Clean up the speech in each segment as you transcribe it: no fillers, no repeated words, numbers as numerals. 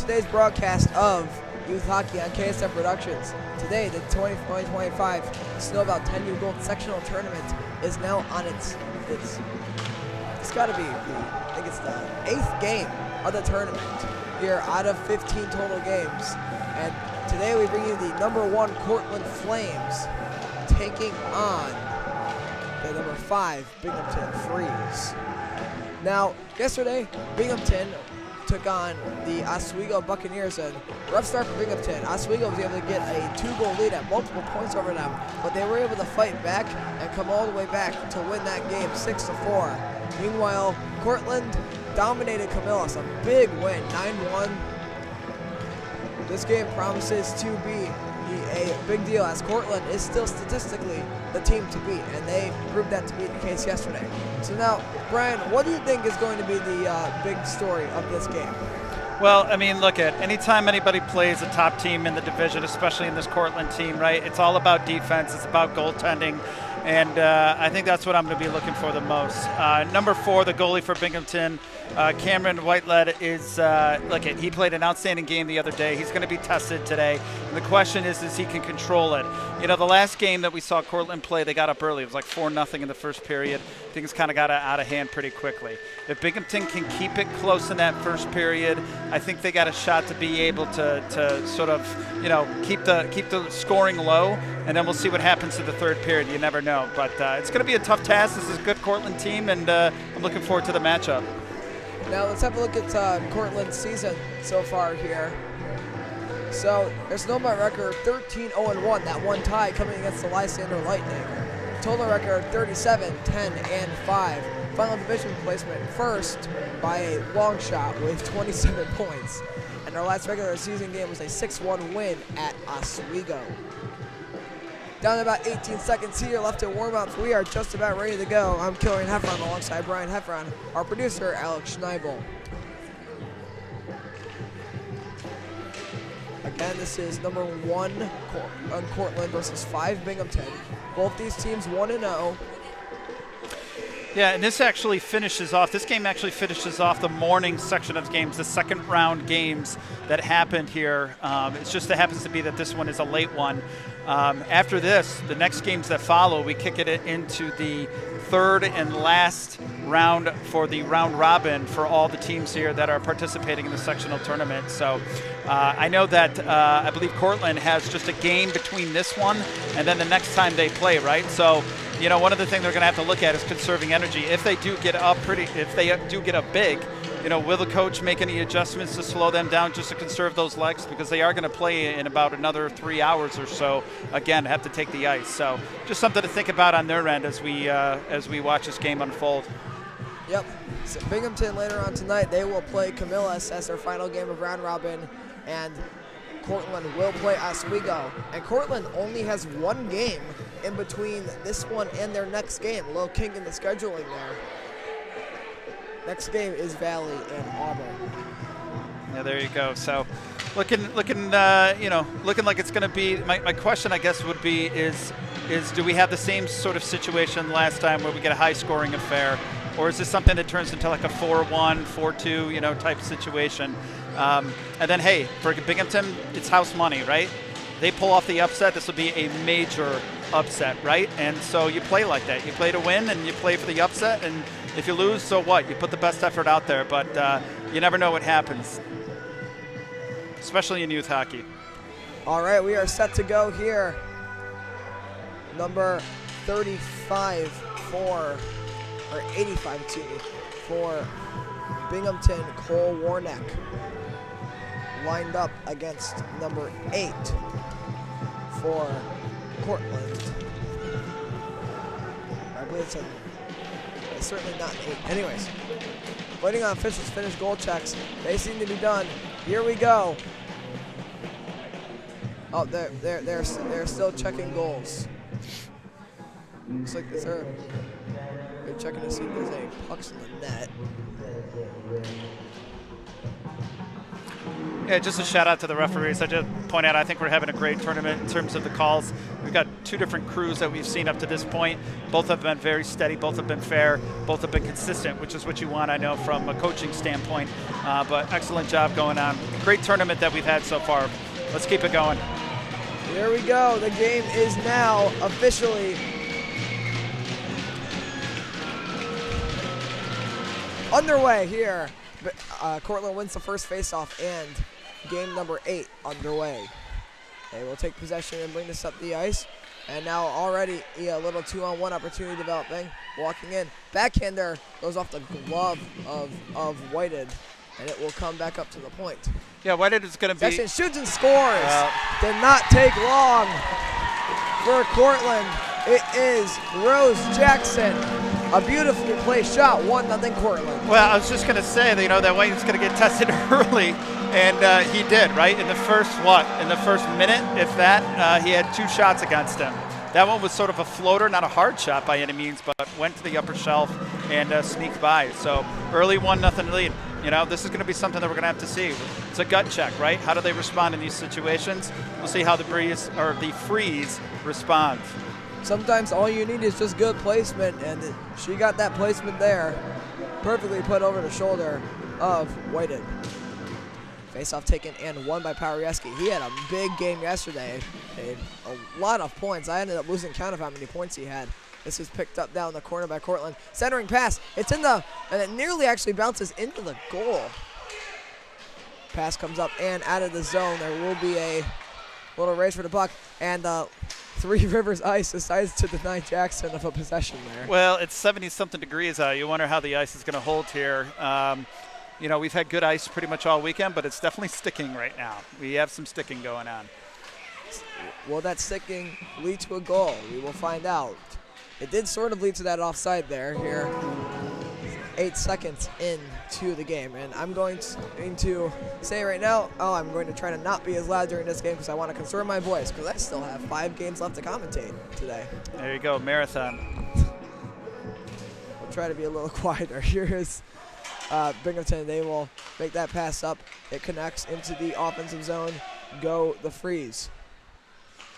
today's broadcast of Youth Hockey on KSF Productions. Today, the 2025 Snowbelt 10U Gold Sectional Tournament is now on it's got to be, I think it's the 8th game of the tournament here out of 15 total games. And today we bring you the #1 Cortland Flames taking on the #5 Binghamton Freeze. Now, yesterday, Binghamton took on the Oswego Buccaneers, and rough start for Binghamton. Oswego was able to get a 2-goal lead at multiple points over them, but they were able to fight back and come all the way back to win that game 6-4. Meanwhile, Cortland dominated Camillus, a big win, 9-1. This game promises to be a big deal, as Cortland is still statistically the team to beat, and they proved that to be the case yesterday. So now, Brian, what do you think is going to be the big story of this game? Well, I mean, look at anytime anybody plays a top team in the division, especially in this Cortland team, right? It's all about defense. It's about goaltending. And I think that's what I'm going to be looking for the most. #4, the goalie for Binghamton, Cameron Whiteled, he played an outstanding game the other day. He's going to be tested today. And the question is he can control it. You know, the last game that we saw Cortland play, they got up early. It was like 4-0 in the first period. Things kind of got out of hand pretty quickly. If Binghamton can keep it close in that first period, I think they got a shot to be able to sort of, you know, keep the scoring low, and then we'll see what happens in the third period. You never know. But it's going to be a tough task. This is a good Cortland team, and I'm looking forward to the matchup. Now let's have a look at Cortland's season so far here. So their Snowbelt record 13-0-1, that one tie coming against the Lysander Lightning. Total record 37-10-5. Final division placement first by a long shot with 27 points. And their last regular season game was a 6-1 win at Oswego. Down to about 18 seconds here left in warm-ups. We are just about ready to go. I'm Killian Heffron alongside Brian Heffron, our producer, Alex Schneibel. Again, this is #1 Cortland versus 5 Binghamton. Both these teams 1-0. Yeah, and this actually finishes off, this game actually finishes off the morning section of games, the second round games that happened here. It's just it happens to be that this one is a late one. After this, the next games that follow, we kick it into the third and last round for the round robin for all the teams here that are participating in the sectional tournament. So I know that I believe Cortland has just a game between this one and then the next time they play, right? So, you know, one of the things they're going to have to look at is conserving energy. If they do get up big, you know, will the coach make any adjustments to slow them down just to conserve those legs? Because they are going to play in about another 3 hours or so. Again, have to take the ice. So just something to think about on their end as we watch this game unfold. Yep. So Binghamton later on tonight, they will play Camillus as their final game of round robin, and Cortland will play Oswego. And Cortland only has one game in between this one and their next game. A little kink in the scheduling there. Next game is Valley and Auburn. Yeah, there you go. So, looking like it's going to be. My question, I guess, would be is do we have the same sort of situation last time where we get a high-scoring affair, or is this something that turns into like a 4-1, 4-2, you know, type situation? And then, hey, for Binghamton, it's house money, right? They pull off the upset, this will be a major upset, right? And so you play like that. You play to win, and you play for the upset, and if you lose, so what? You put the best effort out there, but you never know what happens, especially in youth hockey. All right, we are set to go here. Number 85 for Binghamton, Cole Warneck, lined up against number 8 for Cortland. I believe it's certainly not 8. Anyways, waiting on officials to finish goal checks. They seem to be done. Here we go. Oh, they're still checking goals. Looks like they're checking to see if there's any pucks in the net. Yeah, just a shout out to the referees. I just point out I think we're having a great tournament in terms of the calls. We've got 2 different crews that we've seen up to this point. Both have been very steady, both have been fair, both have been consistent, which is what you want, I know, from a coaching standpoint. But excellent job going on. Great tournament that we've had so far. Let's keep it going. Here we go. The game is now officially underway here. Cortland wins the first faceoff, and game number 8 underway. They will take possession and bring this up the ice. And now already a little 2-on-1 opportunity developing. Walking in. Backhander goes off the glove of Whited, and it will come back up to the point. Yeah, Whited is going to be... Jackson shoots and scores. Did not take long for Cortland. It is Rose Jackson. A beautifully placed shot, 1-0 Cortland. Well, I was just going to say that, that White's going to get tested early, and he did, right? In the first, in the first minute, if that, he had 2 shots against him. That one was sort of a floater, not a hard shot by any means, but went to the upper shelf and sneaked by. So early 1-0 lead. This is going to be something that we're going to have to see. It's a gut check, right? How do they respond in these situations? We'll see how the Freeze responds. Sometimes all you need is just good placement, and she got that placement there. Perfectly put over the shoulder of Whited. Face-off taken and won by Powerieski. He had a big game yesterday. He had a lot of points. I ended up losing count of how many points he had. This is picked up down the corner by Cortland. Centering pass. It's in the, and it nearly actually bounces into the goal. Pass comes up and out of the zone. There will be a little race for the puck, and Three Rivers Ice decides to deny Jackson of a possession there. Well, it's 70-something degrees out. You wonder how the ice is going to hold here. We've had good ice pretty much all weekend, but it's definitely sticking right now. We have some sticking going on. Will that sticking lead to a goal? We will find out. It did sort of lead to that offside there here. 8 seconds into the game, and I'm going to say right now, I'm going to try to not be as loud during this game because I want to conserve my voice because I still have 5 games left to commentate today. There you go, marathon. We'll try to be a little quieter. Here is Binghamton. They will make that pass up. It connects into the offensive zone. Go the Freeze.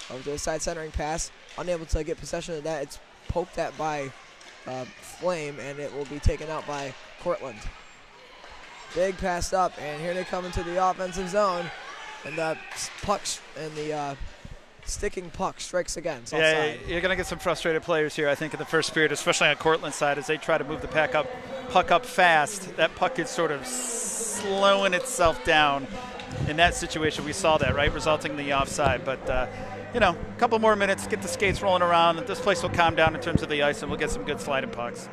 Over to the side centering pass. Unable to get possession of that. It's poked at by Flame, and it will be taken out by Cortland. Big pass up, and here they come into the offensive zone, and the puck and the sticking puck strikes again. It's offside. You're going to get some frustrated players here, I think, in the first period, especially on Cortland's side, as they try to move the puck up fast. That puck is sort of slowing itself down. In that situation, we saw that, right, resulting in the offside. But a couple more minutes, get the skates rolling around, and this place will calm down in terms of the ice, and we'll get some good sliding pucks.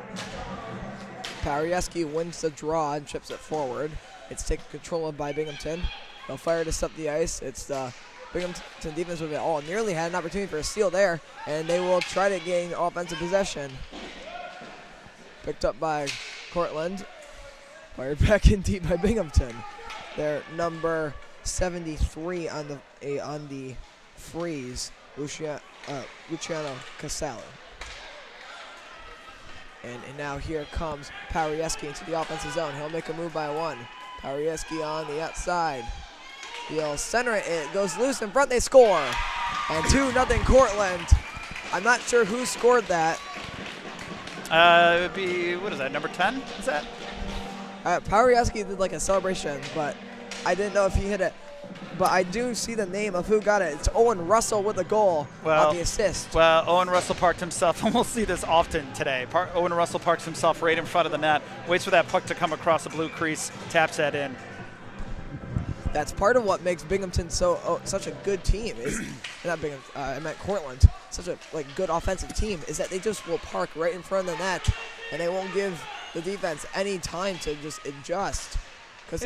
Powerieski wins the draw and chips it forward. It's taken control of by Binghamton. They'll fire this up the ice. It's the Binghamton defense with it all. Nearly had an opportunity for a steal there, and they will try to gain offensive possession. Picked up by Cortland. Fired back in deep by Binghamton. Their number 73 on the Freeze, Luciano Casale. And now here comes Powerieski into the offensive zone. He'll make a move by 1. Powerieski on the outside. He'll center it. It goes loose in front. They score. And 2-0 Cortland. I'm not sure who scored that. It would be, what is that, number 10? Is that? Powerieski did like a celebration, but I didn't know if he hit it. But I do see the name of who got it. It's Owen Russell with the goal on the assist. Well, Owen Russell parked himself, and we'll see this often today. Owen Russell parks himself right in front of the net, waits for that puck to come across the blue crease, taps that in. That's part of what makes Binghamton such a good team. Is not Binghamton, I meant Cortland. Such a good offensive team is that they just will park right in front of the net, and they won't give the defense any time to just adjust because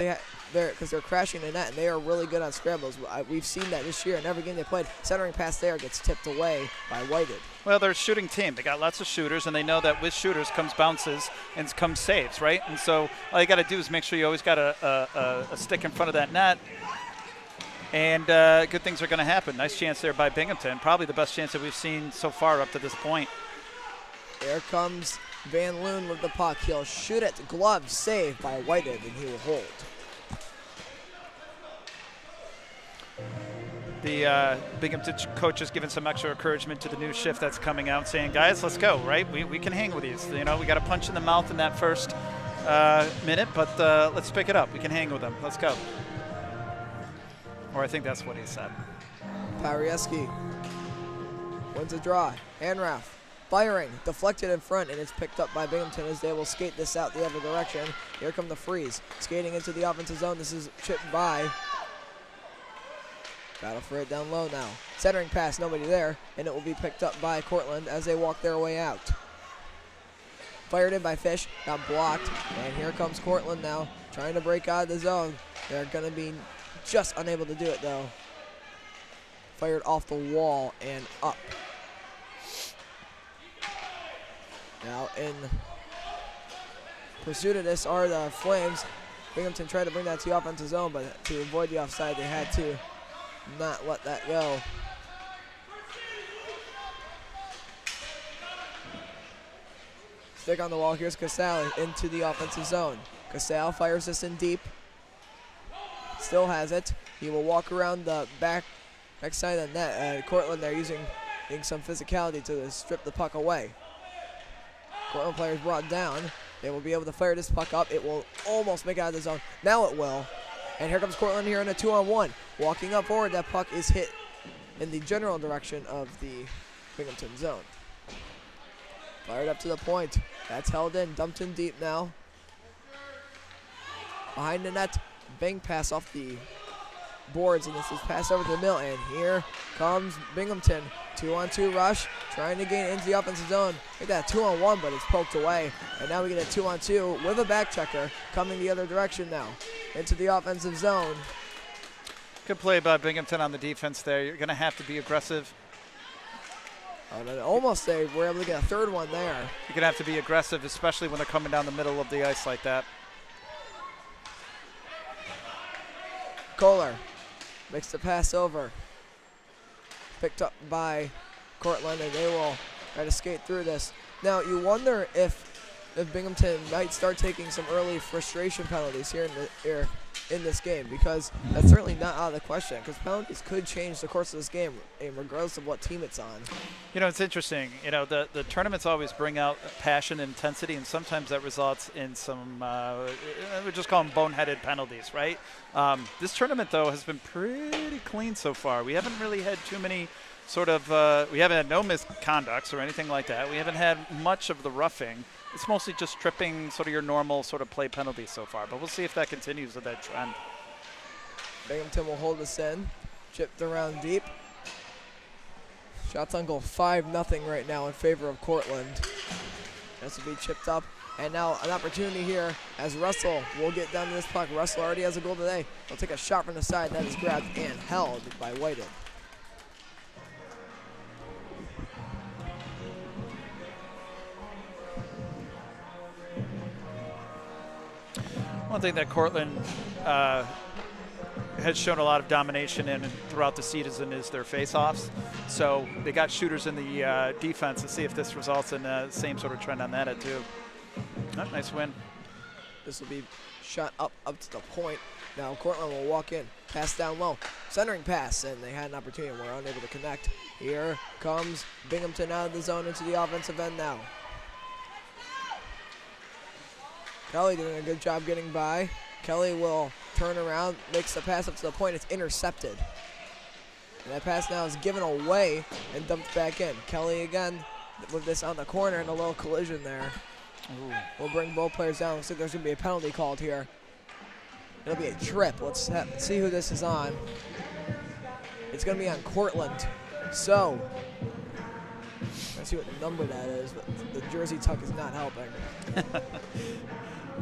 they're crashing the net, and they are really good on scrambles. We've seen that this year in every game they played. Centering pass there gets tipped away by Whited. Well, they're a shooting team. They got lots of shooters, and they know that with shooters comes bounces and comes saves, right? And so all you got to do is make sure you always got a stick in front of that net, and good things are going to happen. Nice chance there by Binghamton. Probably the best chance that we've seen so far up to this point. There comes Van Loon with the puck. He'll shoot it. Glove saved by Whited, and he will hold. the Binghamton coach is giving some extra encouragement to the new shift that's coming out, saying, guys, let's go, right? We can hang with these. You know, we got a punch in the mouth in that first minute, but let's pick it up. We can hang with them. Let's go. Or I think that's what he said. Parieski wins a draw. Hanrath firing, deflected in front, and it's picked up by Binghamton as they will skate this out the other direction. Here come the Freeze, skating into the offensive zone. This is chipped by. Battle for it down low now. Centering pass, nobody there, and it will be picked up by Cortland as they walk their way out. Fired in by Fish, got blocked, and here comes Cortland now, trying to break out of the zone. They're going to be just unable to do it, though. Fired off the wall and up. Now in pursuit of this are the Flames. Binghamton tried to bring that to the offensive zone, but to avoid the offside, they had to not let that go. Stick on the wall. Here's Casale into the offensive zone. Casale fires this in deep. Still has it. He will walk around the back side of the net. Cortland there using some physicality to strip the puck away. Cortland players brought down. They will be able to fire this puck up. It will almost make it out of the zone. Now it will. And here comes Cortland here in a 2-on-1. Walking up forward, that puck is hit in the general direction of the Binghamton zone. Fired up to the point. That's held in. Dumped in deep now. Behind the net. Bang pass off the boards, and this is passed over to the middle. And here comes Binghamton. 2-on-2 rush, trying to gain into the offensive zone. Get that 2-on-1, but it's poked away. And now we get a 2-on-2 with a back checker coming the other direction now into the offensive zone. Good play by Binghamton on the defense there. You're going to have to be aggressive. Almost they were able to get a third one there. You're going to have to be aggressive, especially when they're coming down the middle of the ice like that. Kohler makes the pass over. Picked up by Cortland, and they will try to skate through this. Now, you wonder if Binghamton might start taking some early frustration penalties here in this game, because that's certainly not out of the question, because penalties could change the course of this game, regardless of what team it's on. You know, it's interesting. You know, the tournaments always bring out passion and intensity, and sometimes that results in some, we just call them boneheaded penalties, right? This tournament, though, has been pretty clean so far. We haven't really had too many sort of, we haven't had no misconducts or anything like that. We haven't had much of the roughing. It's mostly just tripping, sort of your normal sort of play penalties so far. But we'll see if that continues with that trend. Binghamton will hold us in. Chipped around deep. Shots on goal 5-0 right now in favor of Cortland. This will be chipped up. And now an opportunity here as Russell will get down to this puck. Russell already has a goal today. He'll take a shot from the side. That is grabbed and held by Whited. One thing that Cortland has shown a lot of domination in throughout the season is their face-offs. So they got shooters in the defense. Let's see if this results in the same sort of trend on that too. Oh, nice win. This will be shot up to the point. Now Cortland will walk in, pass down low, centering pass, and they had an opportunity and were unable to connect. Here comes Binghamton out of the zone into the offensive end now. Kelly doing a good job getting by. Kelly will turn around, makes the pass up to the point. It's intercepted. And that pass now is given away and dumped back in. Kelly again with this on the corner and a little collision there. Ooh. We'll bring both players down. Looks like there's going to be a penalty called here. It'll be a trip. Let's see who this is on. It's going to be on Cortland. So, let's see what number that is, but the jersey tuck is not helping.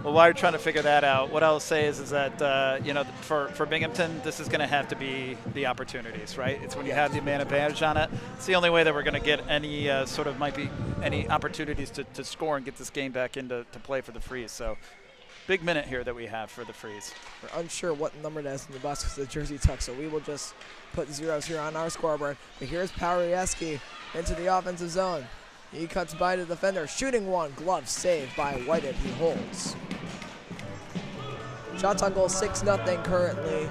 Well, while you're trying to figure that out, what I'll say is that, you know, for Binghamton, this is going to have to be the opportunities, right? It's when you have the man advantage on it. It's the only way that we're going to get any might be any opportunities to score and get this game back into play for the Freeze. So big minute here that we have for the Freeze. We're unsure what number that is in the bus because of the jersey tuck, so we will just put zeros here on our scoreboard. But here's Parieski into the offensive zone. He cuts by the defender, shooting one, glove saved by Whited. He holds. Shots on goal 6-0 currently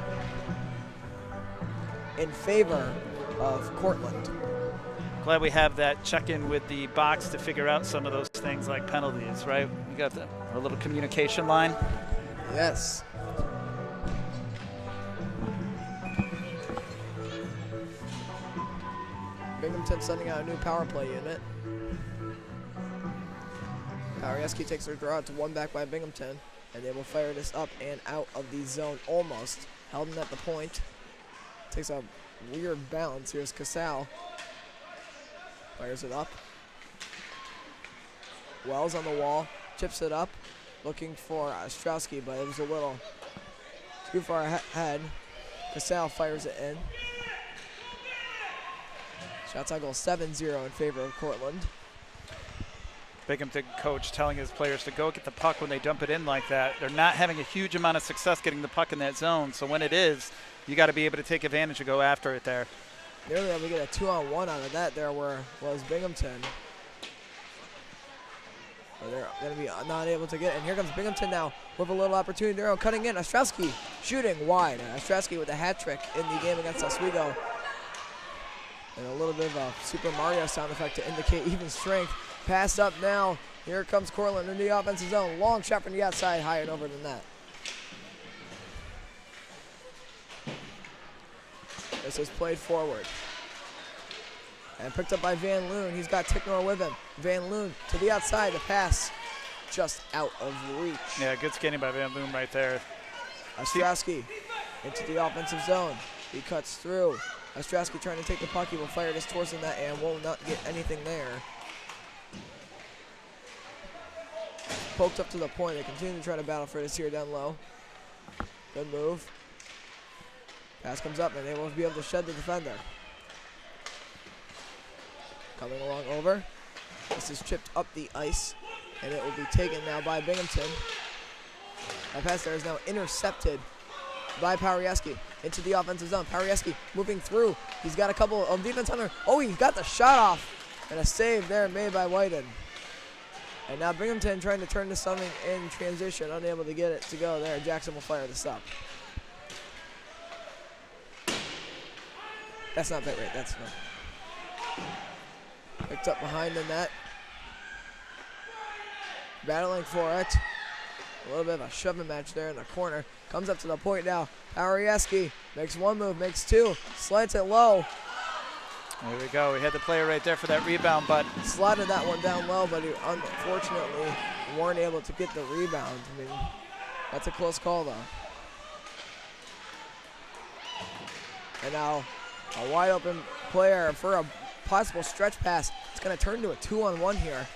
in favor of Cortland. Glad we have that check-in with the box to figure out some of those things like penalties, right? We got our little communication line. Yes. Binghamton sending out a new power play unit. Powerieski takes her draw to one back by Binghamton, and they will fire this up and out of the zone almost. Held in at the point. Takes a weird bounce. Here's Casal. Fires it up. Wells on the wall. Chips it up. Looking for Ostrowski, but it was a little too far ahead. Casal fires it in. Shots on goal 7-0 in favor of Cortland. Binghamton coach telling his players to go get the puck when they dump it in like that. They're not having a huge amount of success getting the puck in that zone, so when it is, you got to be able to take advantage and go after it there. Nearly able to get a 2-on-1 out of that there where was Binghamton. But they're going to be not able to get it. And here comes Binghamton now with a little opportunity there, cutting in. Ostrowski shooting wide. Ostrowski with a hat trick in the game against Oswego. And a little bit of a Super Mario sound effect to indicate even strength. Pass up now. Here comes Cortland in the offensive zone. Long shot from the outside, high and over the net. This is played forward. And picked up by Van Loon. He's got Ticknor with him. Van Loon to the outside. The pass just out of reach. Yeah, good skating by Van Loon right there. Ostrowski into the offensive zone. He cuts through. Ostrowski trying to take the puck. He will fire this towards the net and will not get anything there. Poked up to the point. They continue to try to battle for this here down low. Good move. Pass comes up and they won't be able to shed the defender. Coming along over. This is chipped up the ice and it will be taken now by Binghamton. That pass there is now intercepted by Powerieski into the offensive zone. Powerieski moving through. He's got a couple of defense on there. Oh, he got the shot off. And a save there made by Whiten. And now Binghamton trying to turn this something in transition. Unable to get it to go there. Jackson will fire this up. That's not bit right. That's not. Picked up behind the net. Battling for it. A little bit of a shoving match there in the corner. Comes up to the point now. Powerieski makes one move, makes two. Slides it low. There we go. We had the player right there for that rebound, but slotted that one down low, but he unfortunately weren't able to get the rebound. I mean, that's a close call, though. And now a wide open player for a possible stretch pass. It's going to turn to a 2-on-1 here.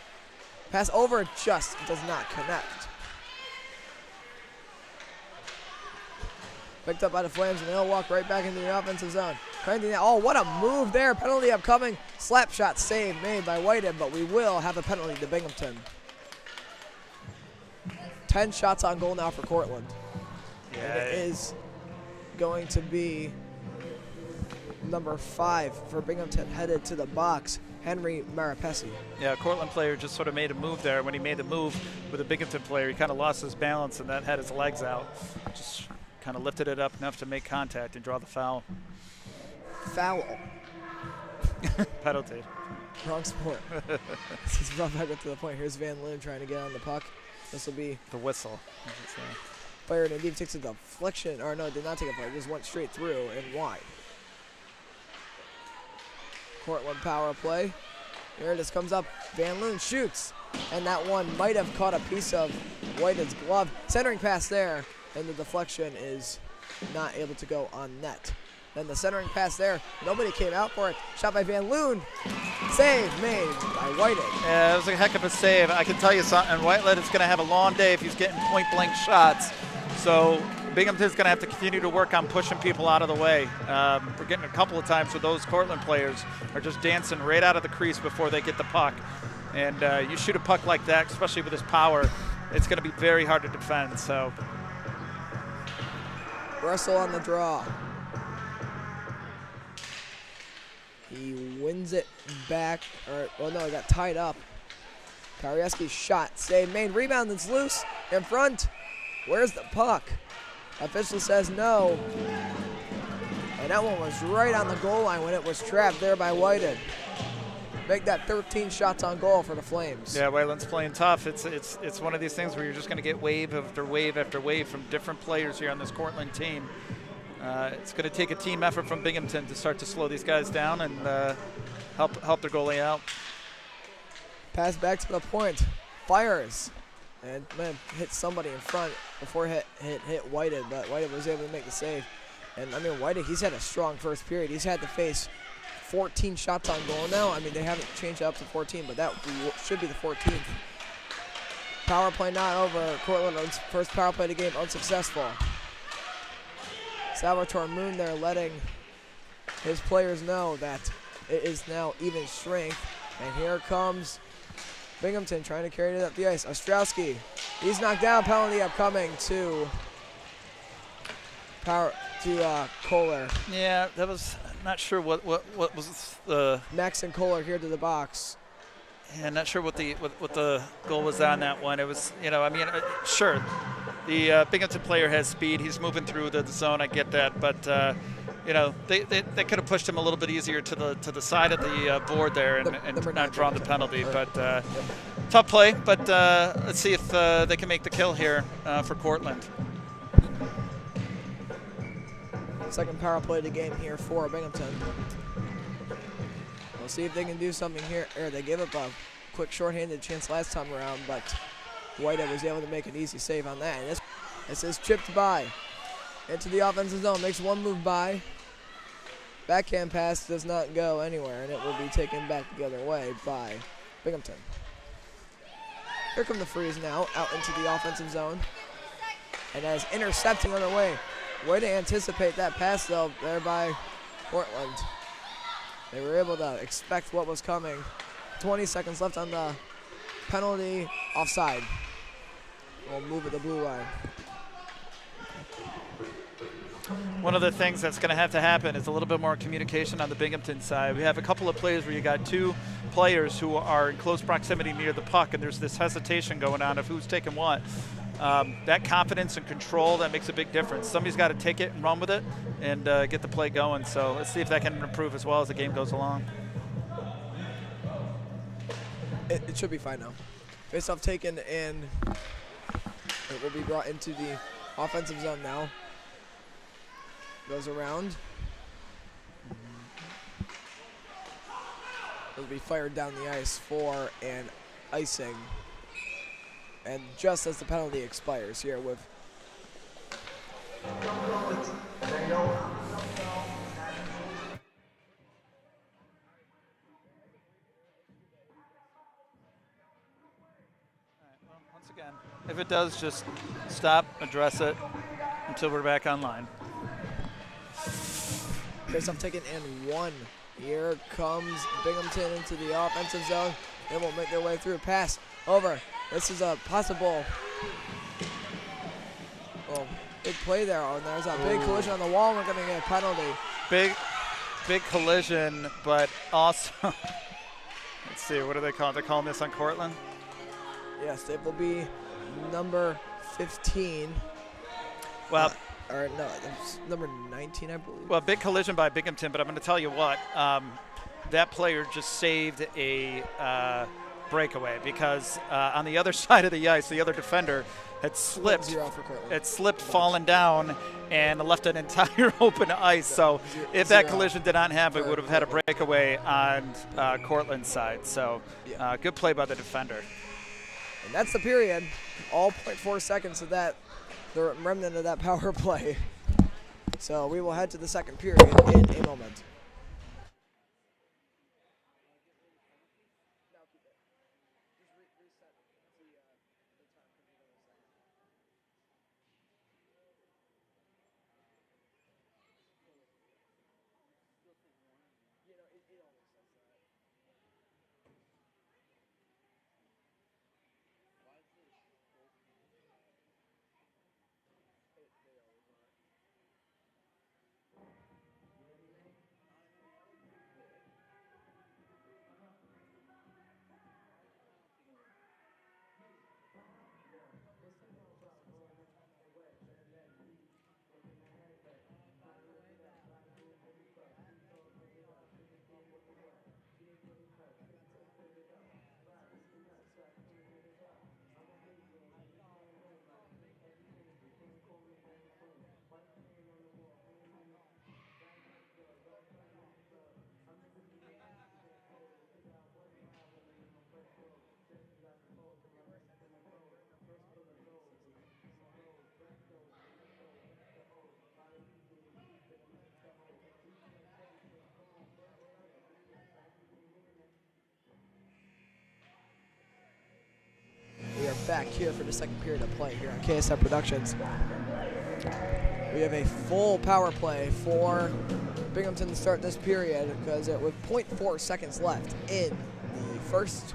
Pass over just does not connect. Picked up by the Flames, and they'll walk right back into the offensive zone. Oh, what a move there. Penalty upcoming. Slap shot save made by Whitehead, but we will have a penalty to Binghamton. 10 shots on goal now for Cortland. Yeah. And it is going to be number 5 for Binghamton headed to the box, Henry Marapesi. Yeah, Cortland player just sort of made a move there. When he made the move with a Binghamton player, he kind of lost his balance and that had his legs out. Just kind of lifted it up enough to make contact and draw the foul. Foul. Penalty. Wrong sport. This is brought back up to the point. Here's Van Loon trying to get on the puck. This will be the whistle. Fired and deep, takes a deflection, or no, did not take a fire, just went straight through and wide. Cortland power play. Here it is, comes up. Van Loon shoots, and that one might have caught a piece of Whitehead's glove. Centering pass there, and the deflection is not able to go on net. Then the centering pass there, nobody came out for it. Shot by Van Loon. Save made by Whitehead. Yeah, it was a heck of a save. I can tell you something, Whitehead is going to have a long day if he's getting point-blank shots. So Binghamton's going to have to continue to work on pushing people out of the way. We're getting a couple of times where those Cortland players are just dancing right out of the crease before they get the puck. And you shoot a puck like that, especially with his power, it's going to be very hard to defend. So Russell on the draw. He wins it back, or, well, no, he got tied up. Powerieski's shot, save, main rebound, it's loose, in front. Where's the puck? Official says no. And that one was right on the goal line when it was trapped there by Whited. Make that 13 shots on goal for the Flames. Yeah, Whiteland's playing tough. It's one of these things where you're just going to get wave after wave after wave from different players here on this Cortland team. It's going to take a team effort from Binghamton to start to slow these guys down and help their goalie out. Pass back to the point. Fires. And man, hit somebody in front before hit Whited, but Whited was able to make the save. And I mean, Whited, he's had a strong first period. He's had to face 14 shots on goal now. I mean, they haven't changed it up to 14, but that should be the 14th. Power play not over. Cortland's first power play of the game unsuccessful. Salvatore Moon there letting his players know that it is now even strength. And here comes Binghamton trying to carry it up the ice. Ostrowski, he's knocked down. Penalty upcoming to Kohler. Yeah, that was not sure what was the Max and Kohler here to the box. Yeah, not sure what the goal was on that one. It was, I mean, sure, the Binghamton player has speed. He's moving through the zone. I get that, but they could have pushed him a little bit easier to the side of the board there and not drawn the penalty. But tough play. But let's see if they can make the kill here for Cortland. Second power play of the game here for Binghamton. We'll see if they can do something here. They gave up a quick shorthanded chance last time around, but Whitehead was able to make an easy save on that. And this is chipped by into the offensive zone. Makes one move by. Backhand pass does not go anywhere, and it will be taken back the other way by Binghamton. Here come the Freeze now out into the offensive zone. And as intercepting on the way. Way to anticipate that pass, though, there by Cortland. They were able to expect what was coming. 20 seconds left on the penalty. Offside. We'll move at the blue line. One of the things that's going to happen is a little bit more communication on the Binghamton side. We have a couple of plays where you got two players who are in close proximity near the puck, and there's this hesitation going on of who's taking what. That confidence and control, that makes a big difference. Somebody's got to take it and run with it and get the play going. So let's see if that can improve as well as the game goes along. It should be fine now. Face-off taken, and it will be brought into the offensive zone now. Goes around. It'll be fired down the ice for an icing. And just as the penalty expires here with once again, if it does, just stop, address it until we're back online. Face-off taken and one. Here comes Binghamton into the offensive zone. They will make their way through. Pass over. This is a possible big play there. And there's a big collision on the wall. We're going to get a penalty. Big collision, but also, let's see, what do they call it? They're calling this on Cortland? Yes, it will be number 15. Well, or no, it's number 19, I believe. Well, big collision by Binghamton, but I'm going to tell you what, that player just saved a breakaway because on the other side of the ice, the other defender had slipped, fallen down, and left an entire open ice. So if that collision did not happen, we would have had a breakaway on Cortland's side. So good play by the defender. And that's the period. All 0.4 seconds of that, the remnant of that power play. So we will head to the second period in a moment. back here for the second period of play here on KSF Productions. We have a full power play for Binghamton to start this period because with 0.4 seconds left in the first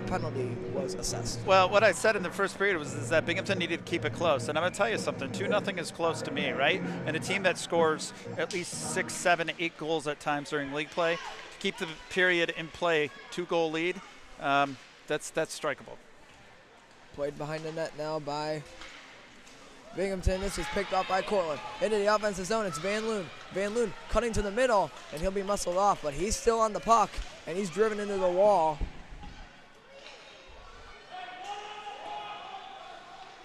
penalty was assessed. Well, what I said in the first period is that Binghamton needed to keep it close. And I'm going to tell you something, 2-0 is close to me, right? And a team that scores at least 6, 7, 8 goals at times during league play, to keep the period in play, 2-goal lead, that's strikeable. Played behind the net now by Binghamton. This is picked up by Cortland. Into the offensive zone, it's Van Loon. Van Loon cutting to the middle, and he'll be muscled off, but he's still on the puck, and he's driven into the wall.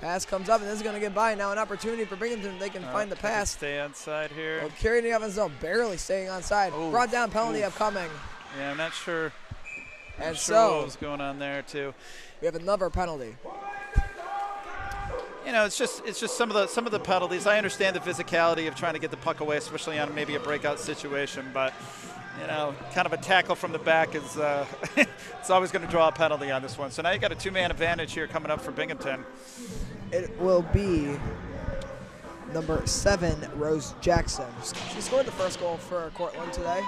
Pass comes up, and this is going to get by. Now an opportunity for Binghamton. They can find the pass. Stay onside here. Well, carrying the offensive zone, barely staying onside. Oof. Brought down, penalty upcoming. Yeah, I'm not sure. And So what was going on there too. We have another penalty. You know, it's just some of the penalties. I understand the physicality of trying to get the puck away, especially on maybe a breakout situation, but you know, kind of a tackle from the back is it's always going to draw a penalty on this one. So now you got a 2-man advantage here coming up for Binghamton. It will be number 7, Rose Jackson. She scored the first goal for Cortland today.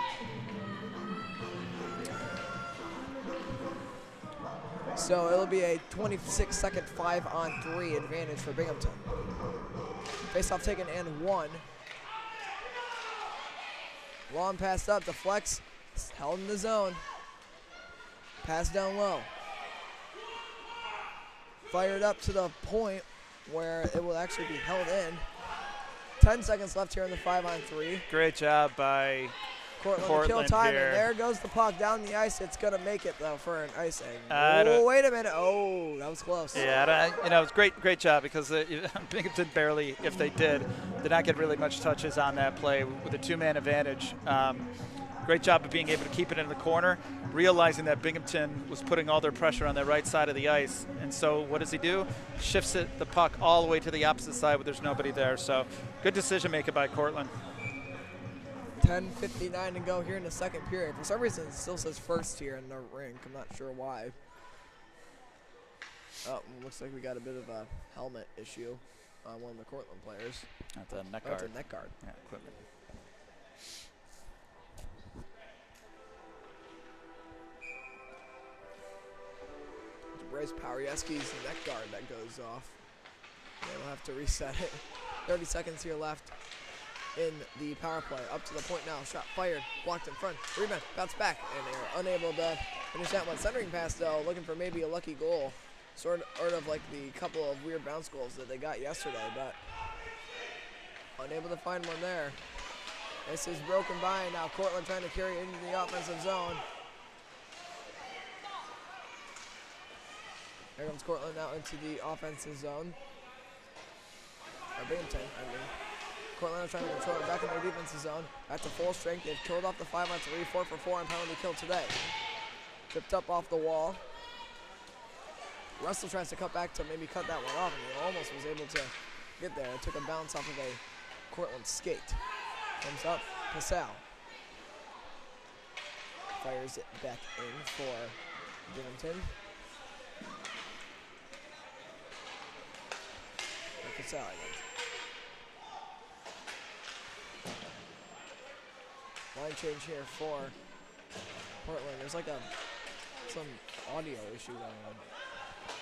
So it'll be a 26-second 5-on-3 advantage for Binghamton. Face-off taken and 1. Long pass up, deflects, held in the zone. Pass down low. Fired up to the point where it will actually be held in. 10 seconds left here in the 5-on-3. Great job by Cortland to kill time, here. and there goes the puck down the ice. It's going to make it, though, for an icing. Oh, wait a minute. Oh, that was close. Yeah, you know, it was great job because Binghamton barely, if they did not get really much touches on that play with a 2-man advantage. Great job of being able to keep it in the corner, realizing that Binghamton was putting all their pressure on the right side of the ice. And so what does he do? Shifts the puck all the way to the opposite side where there's nobody there. So good decision making by Cortland. 10:59 to go here in the second period. For some reason, it still says first here in the rink. I'm not sure why. Oh, looks like we got a bit of a helmet issue on one of the Cortland players. That's a neck guard. That's a neck guard. Yeah, equipment. Bryce Powerieski's neck guard that goes off. They'll have to reset it. 30 seconds here left in the power play. Up to the point now. Shot fired. Blocked in front. Rebound. Bounce back. And they are unable to finish that one. Centering pass, though. Looking for maybe a lucky goal. Sort of like the couple of weird bounce goals that they got yesterday. But unable to find one there. This is broken by. Now Cortland trying to carry it into the offensive zone. Here comes Cortland now into the offensive zone. Or Binghamton, I mean. Cortland trying to control it back in their defensive zone. At the full strength, they've killed off the 5-on-3, 4 for 4 on penalty kill today. Tripped up off the wall. Russell tries to cut back to maybe cut that one off, and he almost was able to get there. It took a bounce off of a Cortland skate. Comes up, Passau. Fires it back in for Binghamton. Passau, I think. Line change here for Cortland. There's like some audio issue going on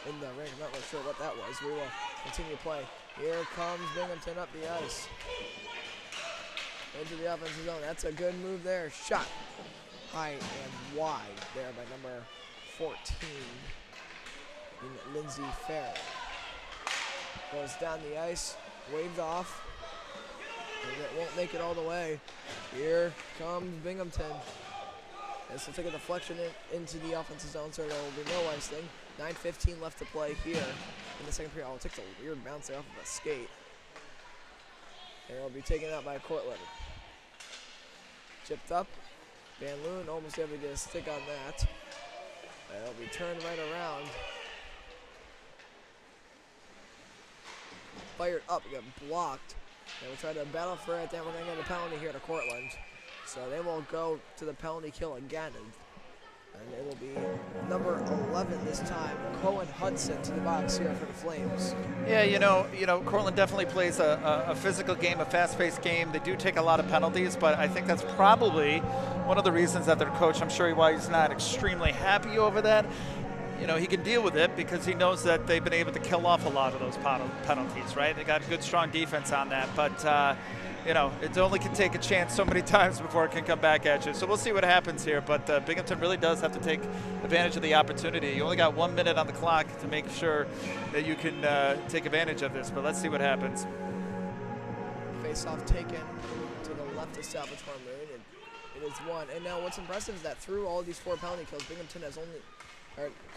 in the ring. I'm not really sure what that was. We will continue play. Here comes Binghamton up the ice. Into the offensive zone. That's a good move there. Shot high and wide there by number 14 in Lindsay Farrell. Goes down the ice, waved off, and it won't make it all the way. Here comes Binghamton. This will take a deflection into the offensive zone, so there will be no icing. 9:15 left to play here in the second period. Oh, it takes a weird bounce there off of a skate. And it will be taken out by Cortland. Chipped up. Van Loon almost able to get a stick on that. And it'll be turned right around. Fired up, got blocked. They will try to battle for it. Then we're going to get a penalty here to Cortland. So they will go to the penalty kill again. And And it'll be number 11 this time, Cohen Hudson, to the box here for the Flames. Yeah, you know, Cortland definitely plays a physical game, a fast-paced game. They do take a lot of penalties, but I think that's probably one of the reasons that their coach, I'm sure why he's not extremely happy over that. You know, he can deal with it because he knows that they've been able to kill off a lot of those penalties, right? They got good, strong defense on that, but you know, it only can take a chance so many times before it can come back at you. So we'll see what happens here, but Binghamton really does have to take advantage of the opportunity. You only got 1 minute on the clock to make sure that you can take advantage of this, but let's see what happens. Face-off taken to the left of Salvage Moon, and it is one. And now what's impressive is that through all these 4 penalty kills,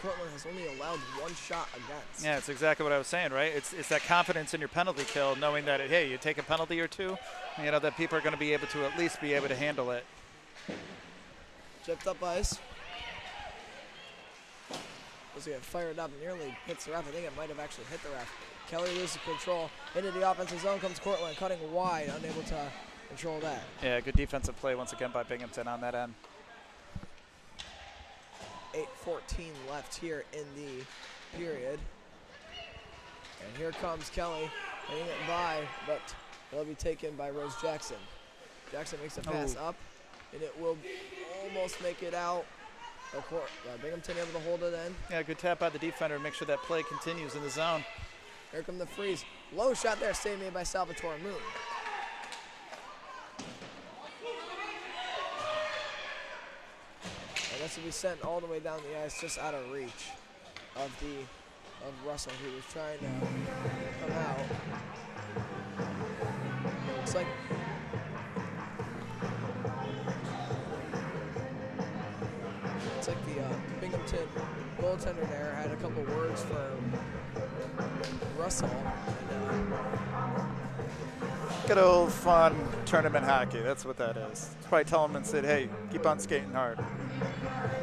Cortland has only allowed 1 shot against. Yeah, it's exactly what I was saying, right? It's that confidence in your penalty kill, knowing that, hey, you take a penalty or two, you know, that people are going to be able to at least be able to handle it. Chipped up ice. Was get fired up, nearly hits the ref. I think it might have actually hit the ref. Kelly loses control. Into the offensive zone comes Cortland, cutting wide, unable to control that. Yeah, good defensive play once again by Binghamton on that end. 8:14 left here in the period. And here comes Kelly, hitting it by, but it'll be taken by Rose Jackson. Jackson makes a pass up, and it will almost make it out. Binghamton able to hold it in. Yeah, good tap by the defender to make sure that play continues in the zone. Here come the freeze. Low shot there, save made by Salvatore Moon. And this will be sent all the way down the ice, just out of reach of Russell, who was trying to come out. Looks like the Binghamton goaltender there had a couple words for Russell. And, good old fun tournament hockey. That's what that is. Probably tell him and said, hey, keep on skating hard.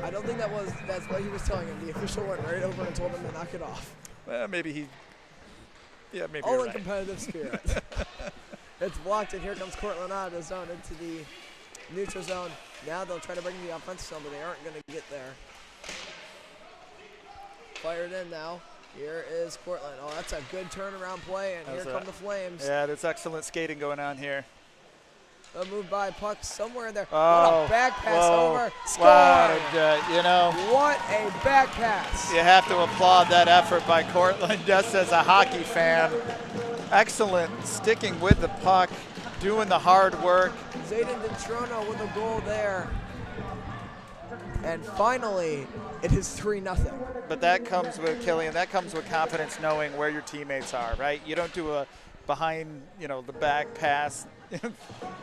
I don't think that's what he was telling him. The official went right over and told him to knock it off. Well, maybe maybe all in right. competitive spirit. It's blocked, and here comes Cortland out of the zone into the neutral zone. Now they'll try to bring the offensive zone, but they aren't going to get there. Fired in now. Here is Cortland. Oh, that's a good turnaround play, and here come the Flames. Yeah, there's excellent skating going on here. A move by puck somewhere in there. Oh, what a back pass over. Score! What a back pass. You have to applaud that effort by Cortland just as a hockey fan. Excellent sticking with the puck, doing the hard work. Zayden Dentrono with a goal there. And finally, it is 3-0. But that comes with Killian. That comes with confidence, knowing where your teammates are, right? You don't do a behind, the back pass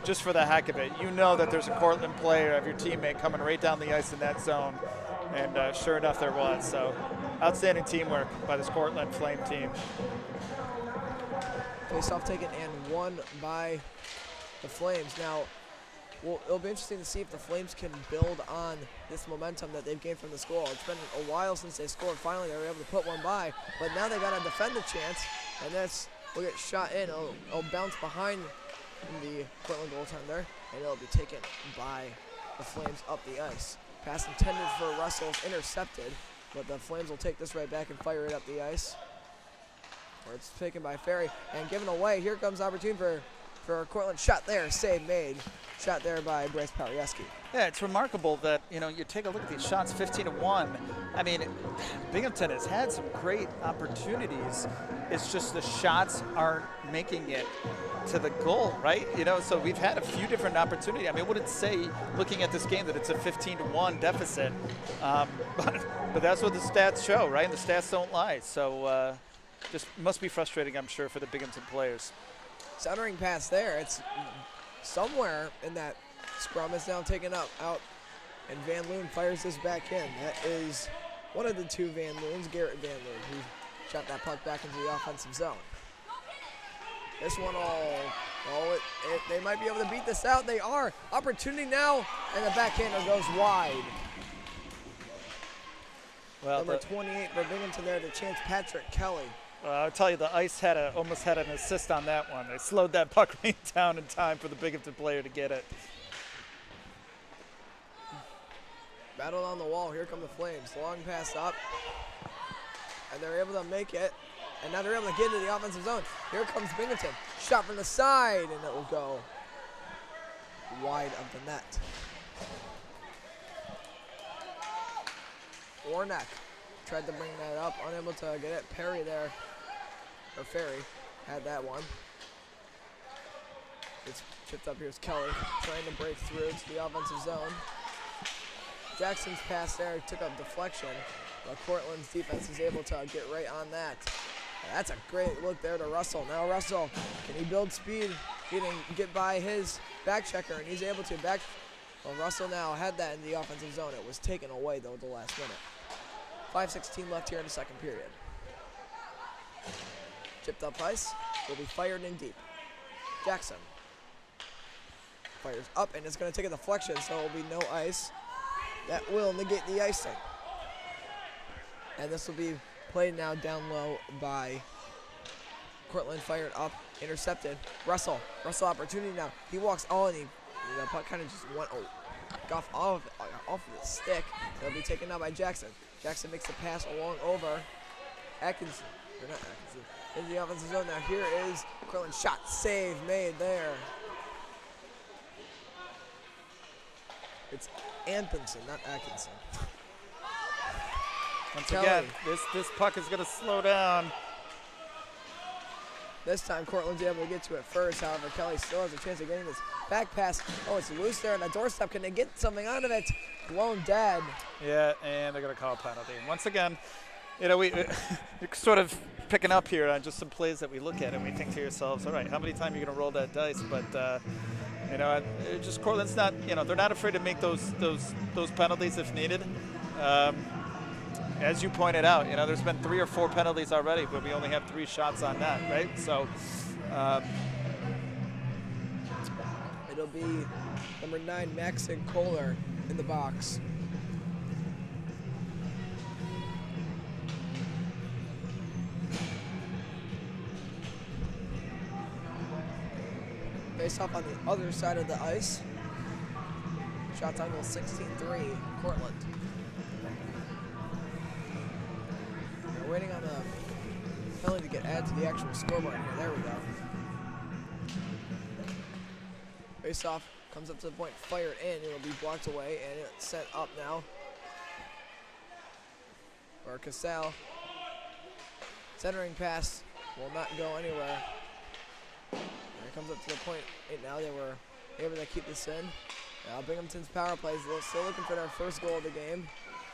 just for the heck of it. You know that there's a Cortland player of your teammate coming right down the ice in that zone. And sure enough, there was. So outstanding teamwork by this Cortland Flame team. Face-off taken and won by the Flames. Now, it'll be interesting to see if the Flames can build on this momentum that they've gained from this goal. It's been a while since they scored. Finally, they were able to put one by, but now they got to defend the chance, and this will get shot in. It'll bounce behind the Cortland goaltender, and it'll be taken by the Flames up the ice. Pass intended for Russell, intercepted, but the Flames will take this right back and fire it up the ice. Or it's taken by Ferry and given away. Here comes opportunity for Cortland. Shot there, save made. Shot there by Bryce Palieski. Yeah, it's remarkable that, you take a look at these shots, 15-1. I mean, Binghamton has had some great opportunities. It's just the shots aren't making it to the goal, right? So we've had a few different opportunities. I mean, I wouldn't say, looking at this game, that it's a 15-1 deficit. But that's what the stats show, right? And the stats don't lie. So just must be frustrating, I'm sure, for the Binghamton players. Centering pass there. It's somewhere in that scrum. Is now taken out, and Van Loon fires this back in. That is one of the two Van Loons, Garrett Van Loon, who shot that puck back into the offensive zone. This one they might be able to beat this out. They are. Opportunity now, and the backhander goes wide. Well, Number 28 for Binghamton there to chance Patrick Kelly. I'll tell you, the ice almost had an assist on that one. They slowed that puck right down in time for the Binghamton player to get it. Battled on the wall. Here come the Flames. Long pass up. And they're able to make it. And now they're able to get into the offensive zone. Here comes Binghamton. Shot from the side, and it will go wide of the net. Warnock tried to bring that up, unable to get it. Perry there, or Ferry, had that one. It's chipped up. Here's Kelly trying to break through to the offensive zone. Jackson's pass there took a deflection, but Cortland's defense is able to get right on that. And that's a great look there to Russell. Now Russell, can he build speed? He can get by his back checker, and he's able to back. Well, Russell now had that in the offensive zone. It was taken away, though, at the last minute. 5:16 left here in the second period. Chipped up ice will be fired in deep. Jackson fires up, and it's going to take a deflection, so it will be no ice. That will negate the icing. And this will be played now down low by Cortland. Fired up, intercepted. Russell opportunity now. He walks on, and the puck kind of just went off of the stick. It'll be taken out by Jackson. Jackson makes the pass along over Atkinson, or not Atkinson, into the offensive zone. Now here is Cortland's shot, save made there. It's Antonson, not Atkinson. Once again, this puck is going to slow down. This time Cortland's able to get to it first. However, Kelly still has a chance of getting this back pass. Oh, it's loose there on the doorstep. Can they get something out of it? Blown dead. Yeah, and they're going to call a penalty. Once again, you know, we're sort of picking up here on just some plays that we look at and we think to ourselves, all right, how many times are you going to roll that dice? But, you know, just Cortland's not, you know, they're not afraid to make those penalties if needed. As you pointed out, you know, there's been 3 or 4 penalties already, but we only have 3 shots on that, right? So it'll be number 9, Maxon Kohler, in the box. Face off on the other side of the ice. Shots on goal 16-3, Cortland. We're waiting on the penalty to get added to the actual scoreboard here. There we go. Face off comes up to the point, fired in. It'll be blocked away, and it's set up now. Or Casal. Centering pass will not go anywhere. And it comes up to the point. Now they were able to keep this in. Now Binghamton's power play is still looking for their first goal of the game.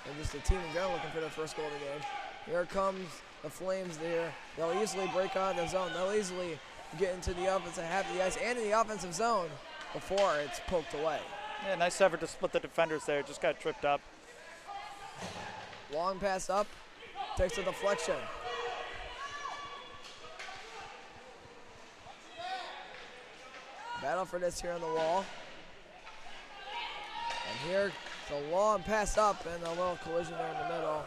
And just the team in general looking for their first goal of the game. Here comes the Flames there. They'll easily break out of the zone. They'll easily get into the offensive half of the ice and in the offensive zone before it's poked away. Yeah, nice effort to split the defenders there. Just got tripped up. Long pass up. Takes a deflection. Battle for this here on the wall. And here, the long pass up and a little collision there in the middle.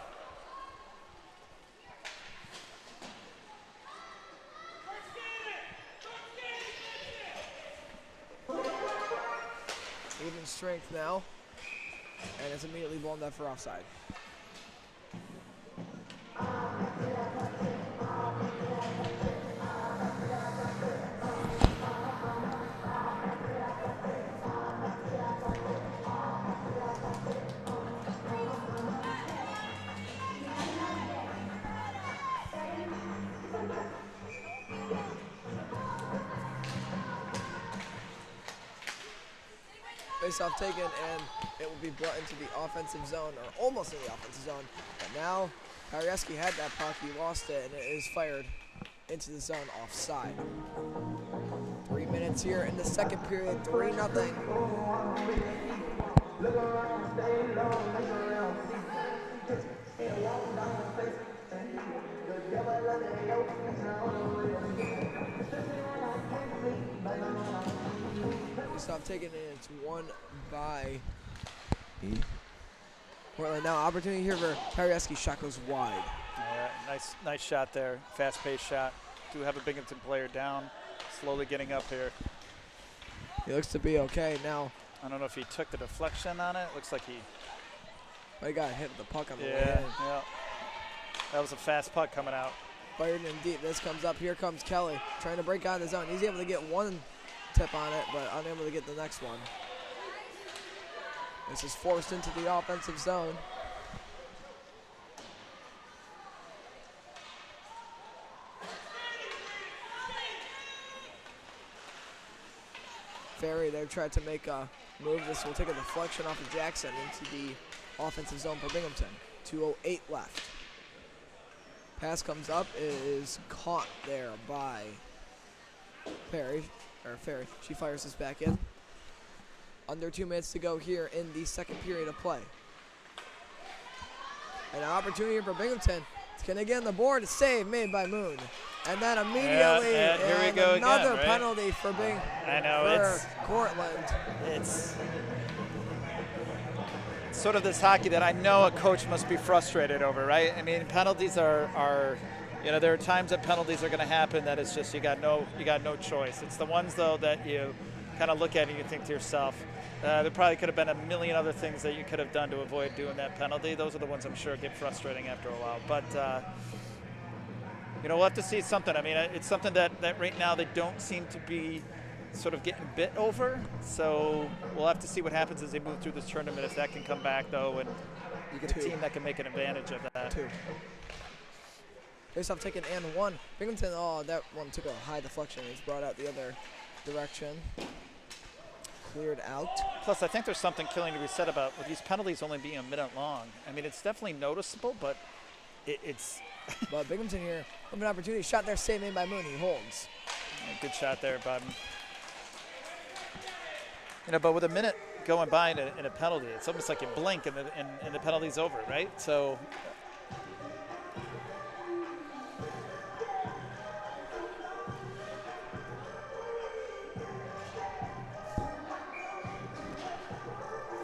Even strength now, and it's immediately blown up for offside. Face-off taken, and it will be brought into the offensive zone, or almost in the offensive zone. But now, Karieski had that puck, he lost it, and it is fired into the zone offside. 3 minutes here in the second period, 3-0. Stop taking it. It's won by Cortland. Now opportunity here for Karieski. Shot goes wide. Yeah, nice shot there. Fast-paced shot. Do have a Binghamton player down. Slowly getting up here. He looks to be okay now. I don't know if he took the deflection on it. Looks like he I got hit with the puck on the way Yeah, in. yeah. That was a fast puck coming out. Fired in deep. This comes up. Here comes Kelly trying to break out of the zone. He's able to get one tip on it, but unable to get the next one. This is forced into the offensive zone. Ferry there tried to make a move. This will take a deflection off of Jackson into the offensive zone for Binghamton. 2:08 left. Pass comes up, is caught there by Ferry. She fires this back in. Under 2 minutes to go here in the second period of play. An opportunity for Binghamton. It's going to get on the board. A save made by Moon. And then immediately here we go another again, right? penalty for Cortland. It's sort of this hockey that I know a coach must be frustrated over, right? I mean, penalties are there are times that penalties are going to happen that it's just you got no choice. It's the ones though that you kind of look at and you think to yourself, there probably could have been a million other things that you could have done to avoid doing that penalty. Those are the ones I'm sure get frustrating after a while. But we'll have to see something. I mean, it's something that right now they don't seem to be sort of getting bit over. So we'll have to see what happens as they move through this tournament, if that can come back, though, and you get a team that can make an advantage of that. Face-off taken and one. Binghamton, that one took a high deflection. It's brought out the other direction. Cleared out. Plus, I think there's something killing to be said about with these penalties only being a minute long. I mean, it's definitely noticeable, but it's... But Binghamton here, an opportunity. Shot there, save made by Moon. He holds. Yeah, good shot there, Bud. But with a minute going by in a penalty, it's almost like you blink and the penalty's over, right? So...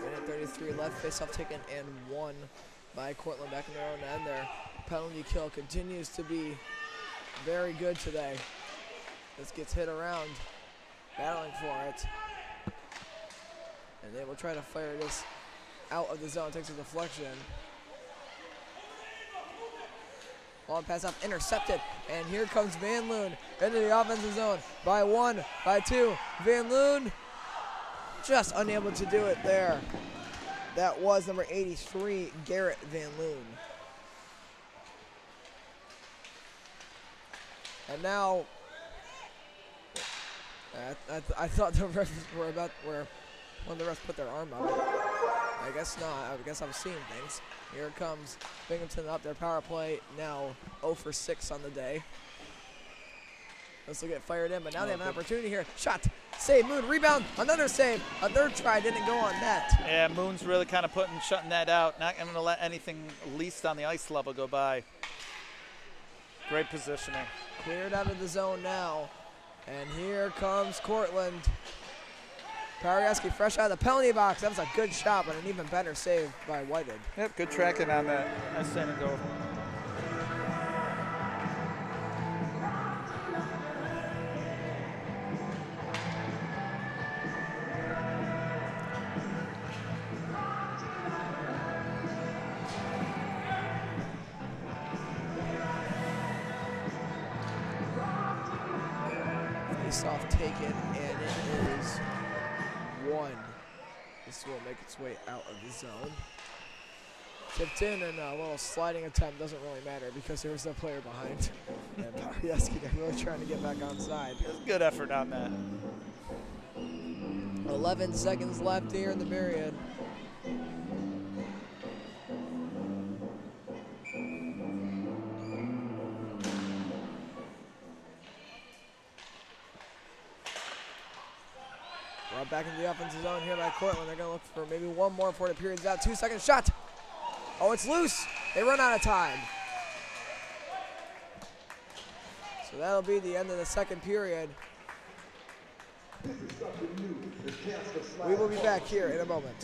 Minute 33 left, face-off taken and one by Cortland back in their own end there. Penalty kill continues to be very good today. This gets hit around, battling for it. And they will try to fire this out of the zone, takes a deflection. Long pass up, intercepted, and here comes Van Loon into the offensive zone by one, by two. Van Loon just unable to do it there. That was number 83, Garrett Van Loon. And now, I thought the refs were about where one of the refs put their arm up. I guess not. I guess I'm seeing things. Here comes Binghamton up their power play. Now 0 for 6 on the day. This will get fired in, but now they have an opportunity here. Shot, save, Moon, rebound, another save. A third try didn't go on net. Yeah, Moon's really kind of shutting that out. Not going to let anything least on the ice level go by. Great positioning. Cleared out of the zone now. And here comes Cortland. Paragasky fresh out of the penalty box. That was a good shot, but an even better save by Whited. Yep, good tracking on that. Nice stand and go. Face-off taken, and it is one. This will make its way out of the zone. Tipped in, and a little sliding attempt doesn't really matter because there was a player behind. And Parieski, they're really trying to get back on side. Good effort on that. 11 seconds left here in the period. Brought back into the offensive zone here by Cortland. They're going to look for maybe one more before the period's out. 2 seconds, shot. Oh, it's loose. They run out of time. So that'll be the end of the second period. We will be back here in a moment.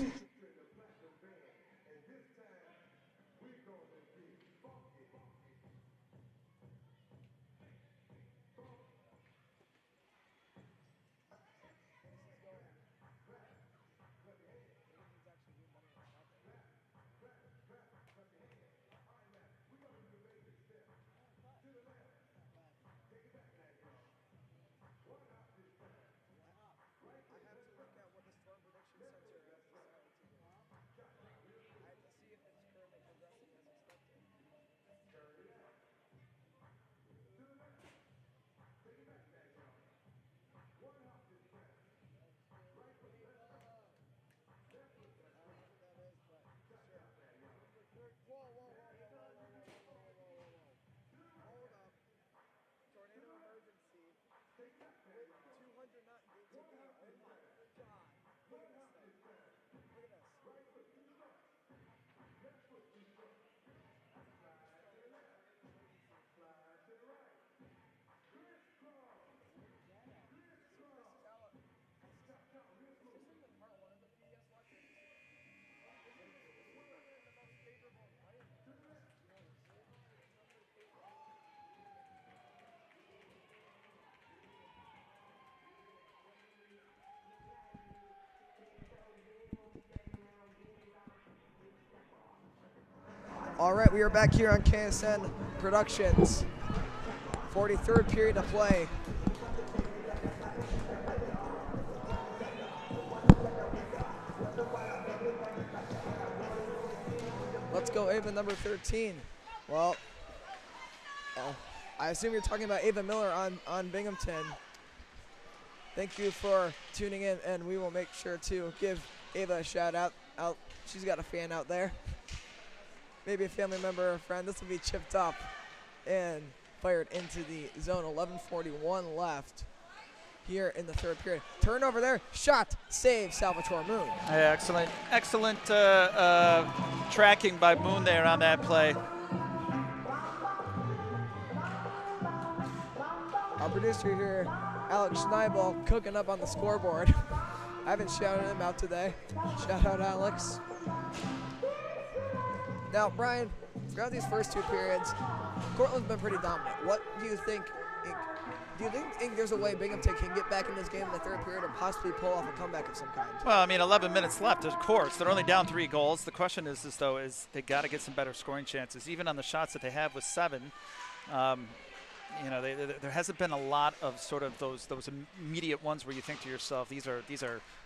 All right, we are back here on KSN Productions. 43rd period of play. Let's go Ava number 13. Well, I assume you're talking about Ava Miller on Binghamton. Thank you for tuning in, and we will make sure to give Ava a shout out. She's got a fan out there. Maybe a family member or a friend. This will be chipped up and fired into the zone. 11:41 left here in the third period. Turnover there. Shot. Save. Salvatore Moon. Yeah, excellent tracking by Moon there on that play. Our producer here, Alex Schneibel, cooking up on the scoreboard. I haven't shouted him out today. Shout out, Alex. Now, Brian, throughout these first two periods, Cortland's been pretty dominant. What do you think? Do you think there's a way Binghamton can get back in this game in the third period and possibly pull off a comeback of some kind? Well, I mean, 11 minutes left, of course. They're only down 3 goals. The question is they got to get some better scoring chances. Even on the shots that they have with 7, you know, there hasn't been a lot of sort of those immediate ones where you think to yourself, these are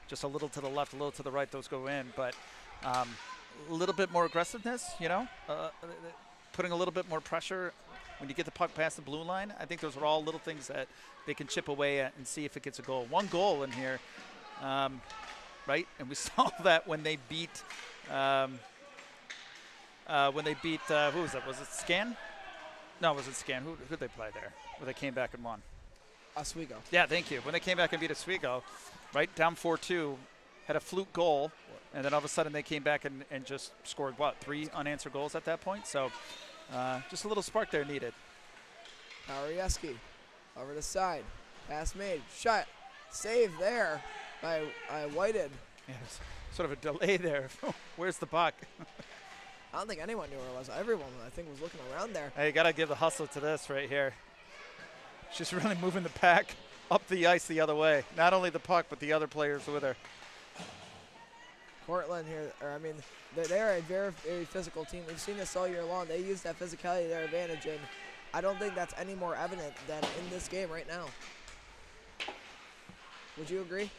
just a little to the left, a little to the right, those go in. But a little bit more aggressiveness, you know, putting a little bit more pressure when you get the puck past the blue line. I think those are all little things that they can chip away at and see if it gets a goal. 1 goal in here, right? And we saw that when they beat who was that? Was it Scan? No, was it Scan? Who did they play there? Where they came back and won? Oswego. Yeah, thank you. When they came back and beat Oswego, right, down 4-2, had a fluke goal, and then all of a sudden they came back and just scored, what, 3 unanswered goals at that point? So just a little spark there needed. Arieski over the side. Pass made. Shot. Save there by Whited. Yeah, sort of a delay there. Where's the puck? I don't think anyone knew where it was. Everyone, I think, was looking around there. Hey, you got to give the hustle to this right here. She's really moving the pack up the ice the other way. Not only the puck, but the other players with her. Cortland here, they're a very, very physical team. We've seen this all year long. They use that physicality to their advantage, and I don't think that's any more evident than in this game right now. Would you agree?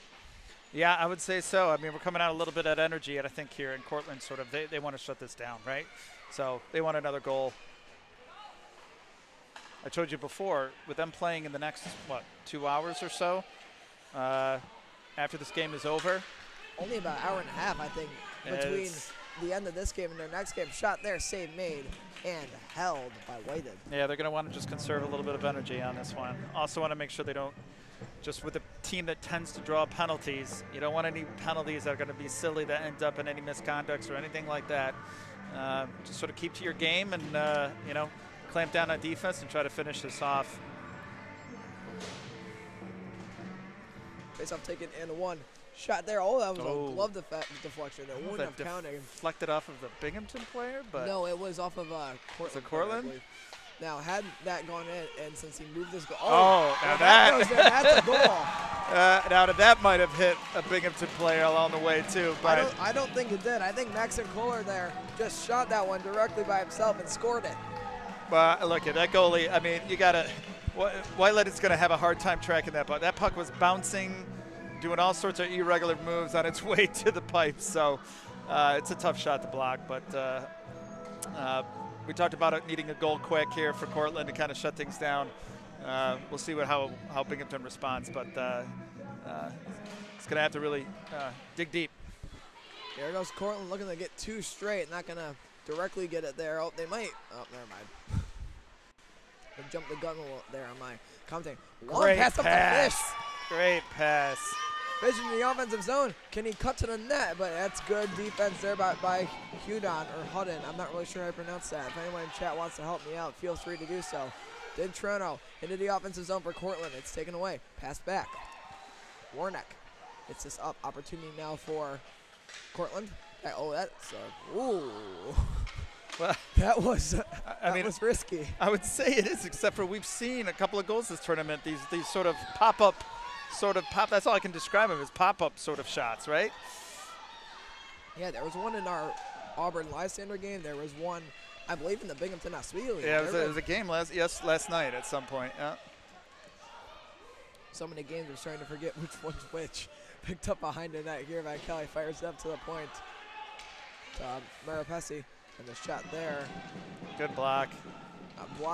Yeah, I would say so. I mean, we're coming out a little bit at energy, and I think here in Cortland, sort of, they want to shut this down, right? So they want another goal. I told you before, with them playing in the next, 2 hours or so, after this game is over. Only about an hour and a half, I think, between the end of this game and their next game. Shot there, save made, and held by Whited. Yeah, they're going to want to just conserve a little bit of energy on this one. Also want to make sure they don't, just with a team that tends to draw penalties, you don't want any penalties that are going to be silly that end up in any misconducts or anything like that. Just sort of keep to your game and, you know, clamp down on defense and try to finish this off. Face-off taken and 1. Shot there. Oh, that was a glove deflection. That wouldn't have counted. Deflected off of the Binghamton player? But no, it was off of Cortland. Was it Cortland? Now, had that gone in, and since he moved this goal. Now that goes there, that's a goal. Now that might have hit a Binghamton player along the way, too. But I don't think it did. I think Maxon Kohler there just shot that one directly by himself and scored it. But look at that goalie. I mean, you got to. Whitelet is going to have a hard time tracking that puck. That puck was bouncing, doing all sorts of irregular moves on its way to the pipe. So it's a tough shot to block. But we talked about it needing a goal quick here for Cortland to kind of shut things down. We'll see how Binghamton responds. But it's going to have to really dig deep. There goes Cortland looking to get 2 straight. Not going to directly get it there. Oh, they might. Oh, never mind. They jumped the gun there on my commenting. Great pass. Great pass. Vision in the offensive zone. Can he cut to the net? But that's good defense there by Hudon or Hudden. I'm not really sure how I pronounce that. If anyone in chat wants to help me out, feel free to do so. Did Toronto into the offensive zone for Cortland. It's taken away. Pass back. Warnock. It's this up opportunity now for Cortland. Oh, that's ooh. Well, that was was risky. I would say it is, except for we've seen a couple of goals this tournament. These sort of pop. That's all I can describe them as pop-up sort of shots, right? Yeah, there was one in our Auburn Lysander game. There was one, I believe, in the Binghamton Oswego game. Yeah, it was a game last night at some point. Yeah. So many games, we're starting to forget which one's which. Picked up behind the net here by Kelly. Fires it up to the point. Maripesi, and the shot there. Good block.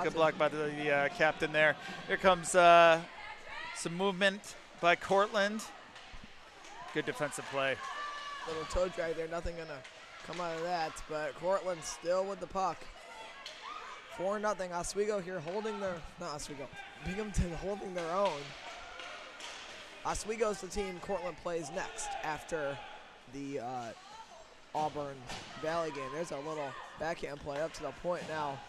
Good block by the captain there. Here comes some movement by Cortland. Good defensive play. Little toe drag there. Nothing going to come out of that. But Cortland still with the puck. 4-0. Oswego here holding their, not Oswego, Binghamton holding their own. Oswego's the team Cortland plays next after the Auburn Valley game. There's a little backhand play up to the point now.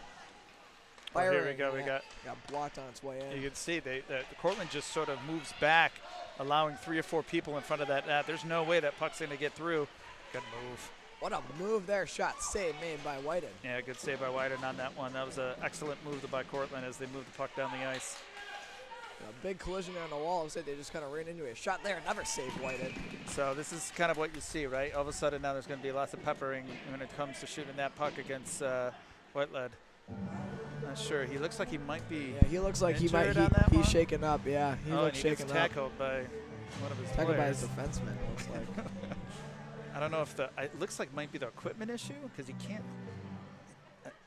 Oh, here we go. We got blocked on its way in. You can see the Cortland just sort of moves back, allowing 3 or 4 people in front of that net. There's no way that puck's going to get through. Good move. What a move there. Shot save made by Whiten. Yeah, good save by Whiten on that one. That was an excellent move by Cortland as they moved the puck down the ice. A big collision on the wall. They just kind of ran into a shot there. Never saved Whiten. So this is kind of what you see, right? All of a sudden now there's going to be lots of peppering when it comes to shooting that puck against Whiteled. Not sure. He looks like he might be. Yeah, he looks like he's shaken up. Yeah, he looks shaken up. Tackled by one of his players. Tackled by his defenseman. Looks like. I don't know if it looks like might be the equipment issue because he can't.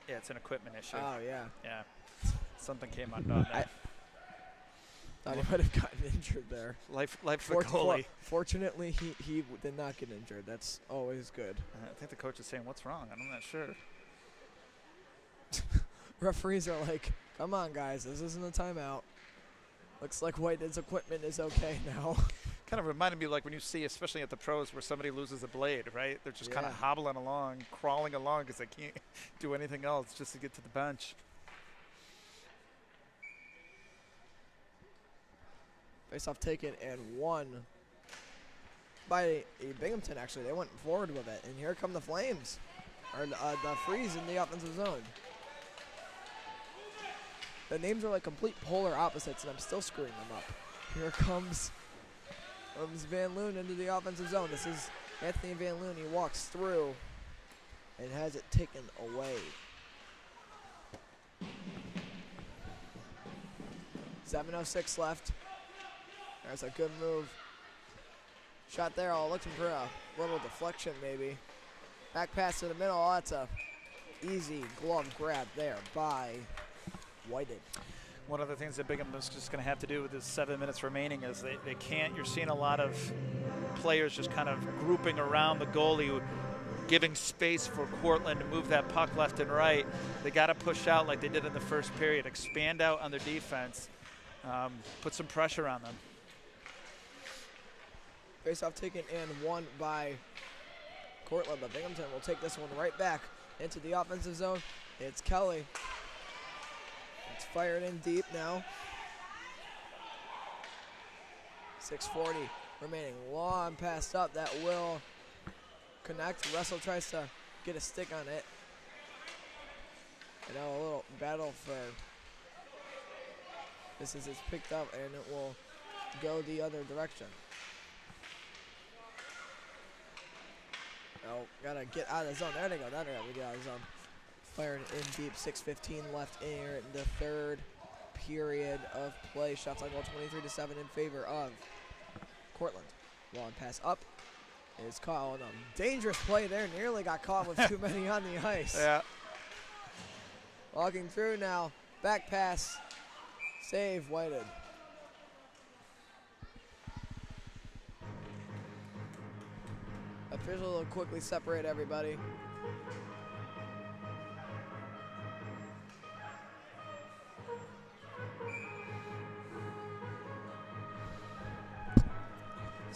Yeah, it's an equipment issue. Oh yeah. Yeah, something came undone there. Thought he might have gotten injured there. Life for the goalie. Fortunately, he did not get injured. That's always good. I think the coach is saying, "What's wrong?" I'm not sure. Referees are like, come on, guys, this isn't a timeout. Looks like Whiten's equipment is okay now. Kind of reminded me like when you see, especially at the pros, where somebody loses a blade, right? They're just kind of hobbling along, crawling along because they can't do anything else just to get to the bench. Face-off taken and won by Binghamton, actually. They went forward with it, and here come the Flames, or the Freeze in the offensive zone. The names are like complete polar opposites, and I'm still screwing them up. Here comes Van Loon into the offensive zone. This is Anthony Van Loon. He walks through and has it taken away. 7:06 left. There's a good move. Shot there, all looking for a little deflection maybe. Back pass to the middle. Oh, that's a easy glove grab there by Whiten. One of the things that Binghamton's just going to have to do with this 7 minutes remaining is they can't. You're seeing a lot of players just kind of grouping around the goalie, giving space for Cortland to move that puck left and right. They got to push out like they did in the first period, expand out on their defense, put some pressure on them. Face-off taken and won by Cortland, but Binghamton will take this one right back into the offensive zone. It's Kelly. It's fired in deep now. 6:40 remaining. Long pass up. That will connect. Russell tries to get a stick on it. And now a little battle for this is it's picked up and it will go the other direction. Oh, gotta get out of the zone. There they go. There they go. We get out of the zone. Fired in deep. 6:15 left here in the third period of play. Shots on goal 23-7 in favor of Cortland. Long pass up is caught on a dangerous play there. Nearly got caught with too many on the ice. Yeah. Walking through now. Back pass. Save Whited. Official will quickly separate everybody.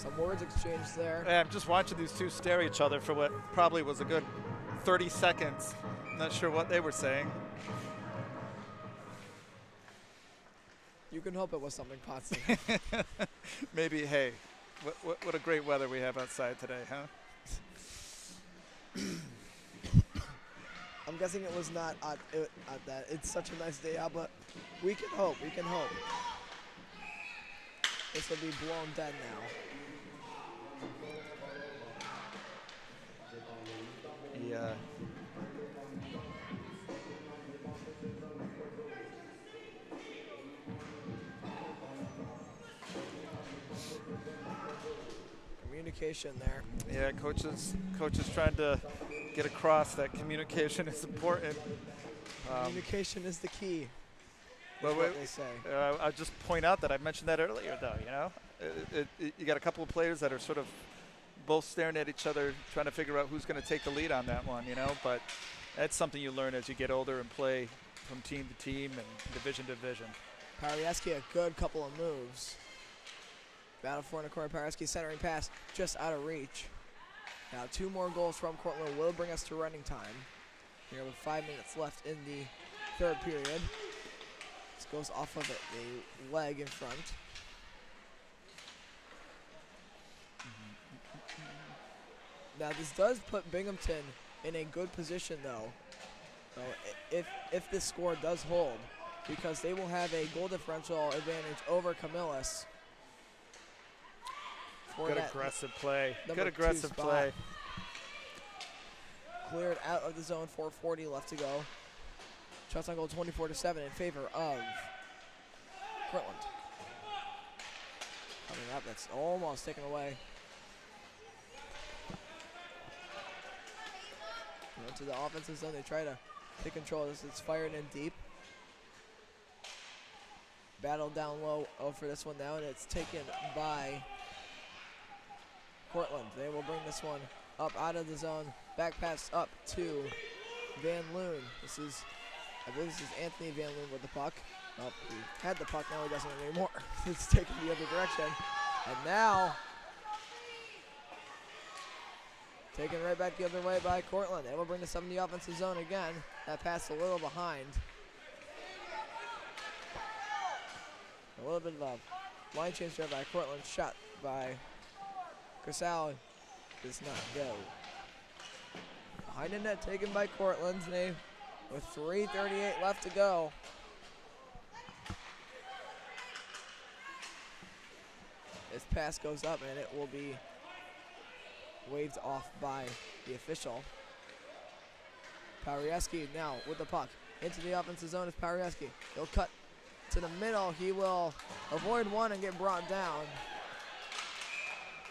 Some words exchanged there. Yeah, I'm just watching these two stare at each other for what probably was a good 30 seconds. Not sure what they were saying. You can hope it was something positive. Maybe, hey, what a great weather we have outside today, huh? I'm guessing it was not at that. It's such a nice day out, but we can hope. We can hope. This will be blown dead now. Yeah. Communication there. Yeah, coaches trying to get across that communication is important. Communication is the key. Well, What they say. I'll just point out that I mentioned that earlier, though. You know, you got a couple of players that are sort of both staring at each other, trying to figure out who's going to take the lead on that one. You know, but that's something you learn as you get older and play from team to team and division to division. Parieski, a good couple of moves. Battle for in the corner. Parieski centering pass just out of reach. Now 2 more goals from Cortland will bring us to running time. Here with 5 minutes left in the 3rd period. This goes off of the leg in front. Now this does put Binghamton in a good position though. So if this score does hold, because they will have a goal differential advantage over Camillus. Good aggressive play. Good aggressive play. Cleared out of the zone, 4:40 left to go. Shots on goal 24-7 in favor of Cortland. Coming up, that's almost taken away. Into the offensive zone, they try to take control of this. It's fired in deep. Battle down low for this one now, and it's taken by Cortland. They will bring this one up out of the zone. Back pass up to Van Loon. I believe this is Anthony Van Loon with the puck. Oh, he had the puck, now he doesn't anymore. It's taken the other direction. And now, taken right back the other way by Cortland. They will bring this up in the offensive zone again. That pass a little behind. A little bit of a line change there by Cortland. Shot by Casal does not go. Behind the net taken by Cortland today with 3:38 left to go. This pass goes up and it will be waved off by the official. Parieski now with the puck. Into the offensive zone is Parieski. He'll cut to the middle. He will avoid one and get brought down.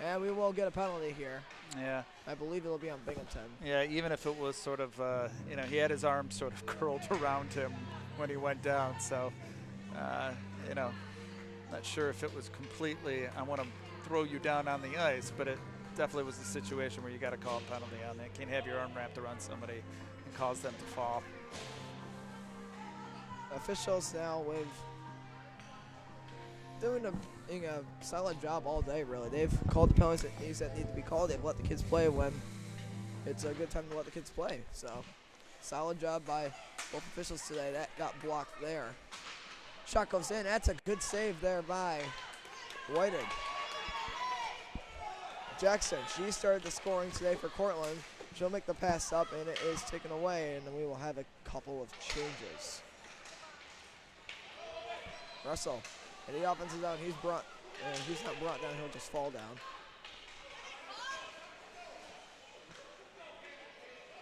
And we will get a penalty here. Yeah. I believe it'll be on Binghamton. Yeah, even if it was sort of, he had his arms sort of curled around him when he went down. So, not sure if it was completely, I want to throw you down on the ice, but it definitely was a situation where you got to call a penalty on that. Can't have your arm wrapped around somebody and cause them to fall. Officials now with doing a solid job all day, really. They've called the penalties that need to be called. They've let the kids play when it's a good time to let the kids play. So, solid job by both officials today. That got blocked there. Shot goes in. That's a good save there by Whited. Jackson, she started the scoring today for Cortland. She'll make the pass up, and it is taken away, and then we will have a couple of changes. Russell. And the offensive zone, he's not brought down, he'll just fall down.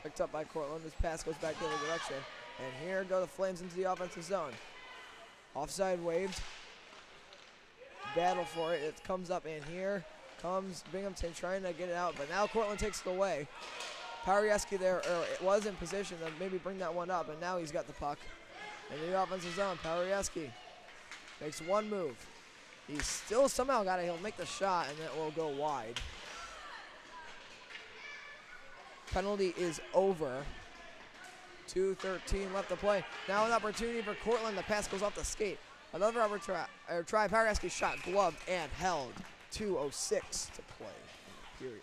Picked up by Cortland, this pass goes back the other direction. And here go the Flames into the offensive zone. Offside waved. Battle for it, it comes up, and here comes Binghamton trying to get it out, but now Cortland takes it away. Parieski there, it was in position to maybe bring that one up, and now he's got the puck. In the offensive zone, Parieski makes one move. He's still somehow got it. He'll make the shot, and it will go wide. Penalty is over. 2:13 left to play. Now an opportunity for Cortland. The pass goes off the skate. Another try. Parieski shot gloved and held. 2:06 to play. Period.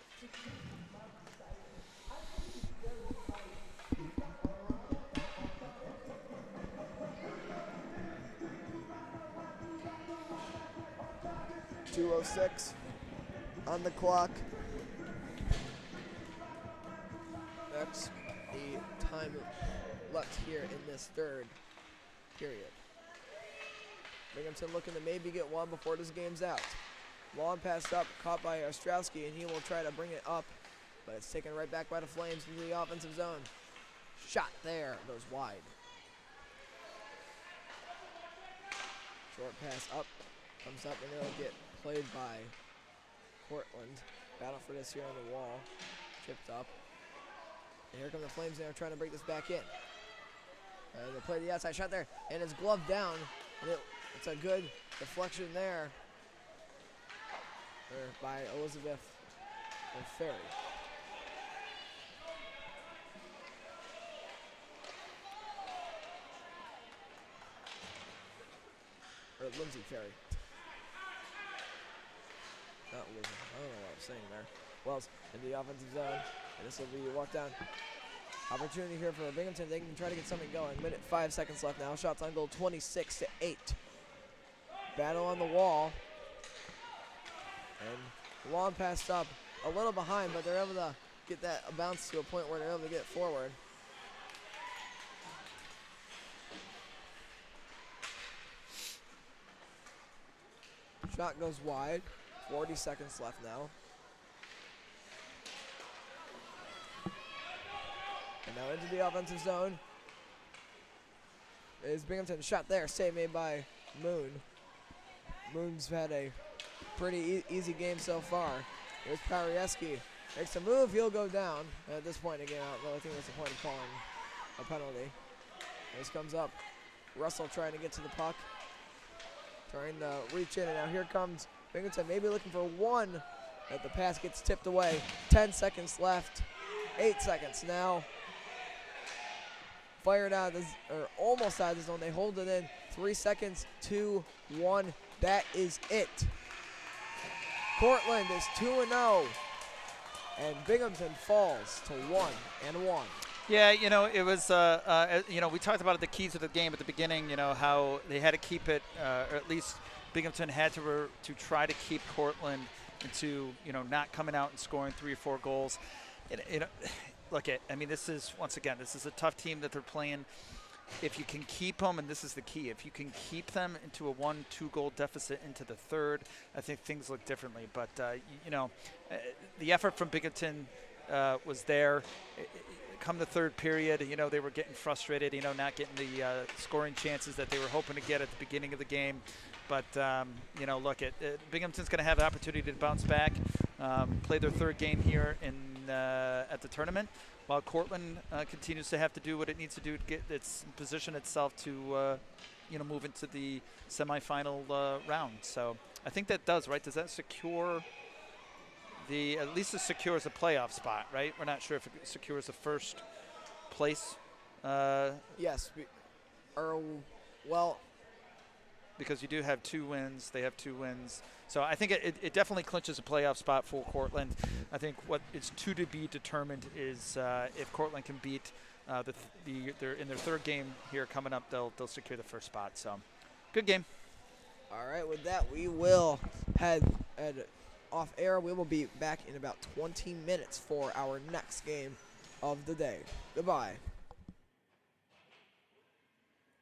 .206 on the clock. That's the time left here in this third period. Binghamton looking to maybe get one before this game's out. Long pass up, caught by Ostrowski, and he will try to bring it up, but it's taken right back by the Flames into the offensive zone. Shot there, goes wide. Short pass up, comes up, and it'll get played by Cortland. Battle for this here on the wall. Chipped up. And here come the Flames now trying to break this back in. They play the outside shot there, and it's gloved down. And it's a good deflection there by Elizabeth and Ferry. Or Lindsay Ferry. Not Elizabeth. I don't know what I was saying there. Wells in the offensive zone. And this will be a walk down. Opportunity here for Binghamton. They can try to get something going. Minute 5 seconds left now. Shots on goal 26-8. Battle on the wall. And long passed up. A little behind, but they're able to get that bounce to a point where they're able to get forward. Shot goes wide. 40 seconds left now. And now into the offensive zone is Binghamton. Shot there, save made by Moon. Moon's had a pretty easy game so far. Here's Parieski. Makes a move, he'll go down. At this point again, I don't really think that's the point of calling a penalty. This comes up. Russell trying to get to the puck. Trying to reach in, and now here comes Binghamton, maybe looking for one. But the pass gets tipped away. 10 seconds left. 8 seconds now. Fired out of the, or almost out of the zone. They hold it in. 3 seconds, 2, 1. That is it. Cortland is 2-0. And Binghamton falls to 1-1. Yeah, you know, it was, you know, we talked about the keys of the game at the beginning, you know, how they had to keep it, or at least Binghamton had to try to keep Cortland into, you know, not coming out and scoring 3 or 4 goals. Look, I mean, this is, once again, this is a tough team that they're playing. If you can keep them, and this is the key, if you can keep them into a 1-2 goal deficit into the third, I think things look differently. But, you know, the effort from Binghamton was there. Come the third period, you know, they were getting frustrated, you know, not getting the scoring chances that they were hoping to get at the beginning of the game. But, you know, look, Binghamton's going to have the opportunity to bounce back, play their third game here at the tournament, while Cortland continues to have to do what it needs to do to get position itself to, you know, move into the semifinal round. So I think that does, right? Does that secure at least it secures a playoff spot, right? We're not sure if it secures the first place. Yes. Well, because you do have 2 wins. They have 2 wins. So I think it definitely clinches a playoff spot for Cortland. I think what is to be determined is if Cortland can beat they're in their third game here coming up, they'll secure the first spot. So good game. All right, with that, we will head off air. We will be back in about 20 minutes for our next game of the day. Goodbye.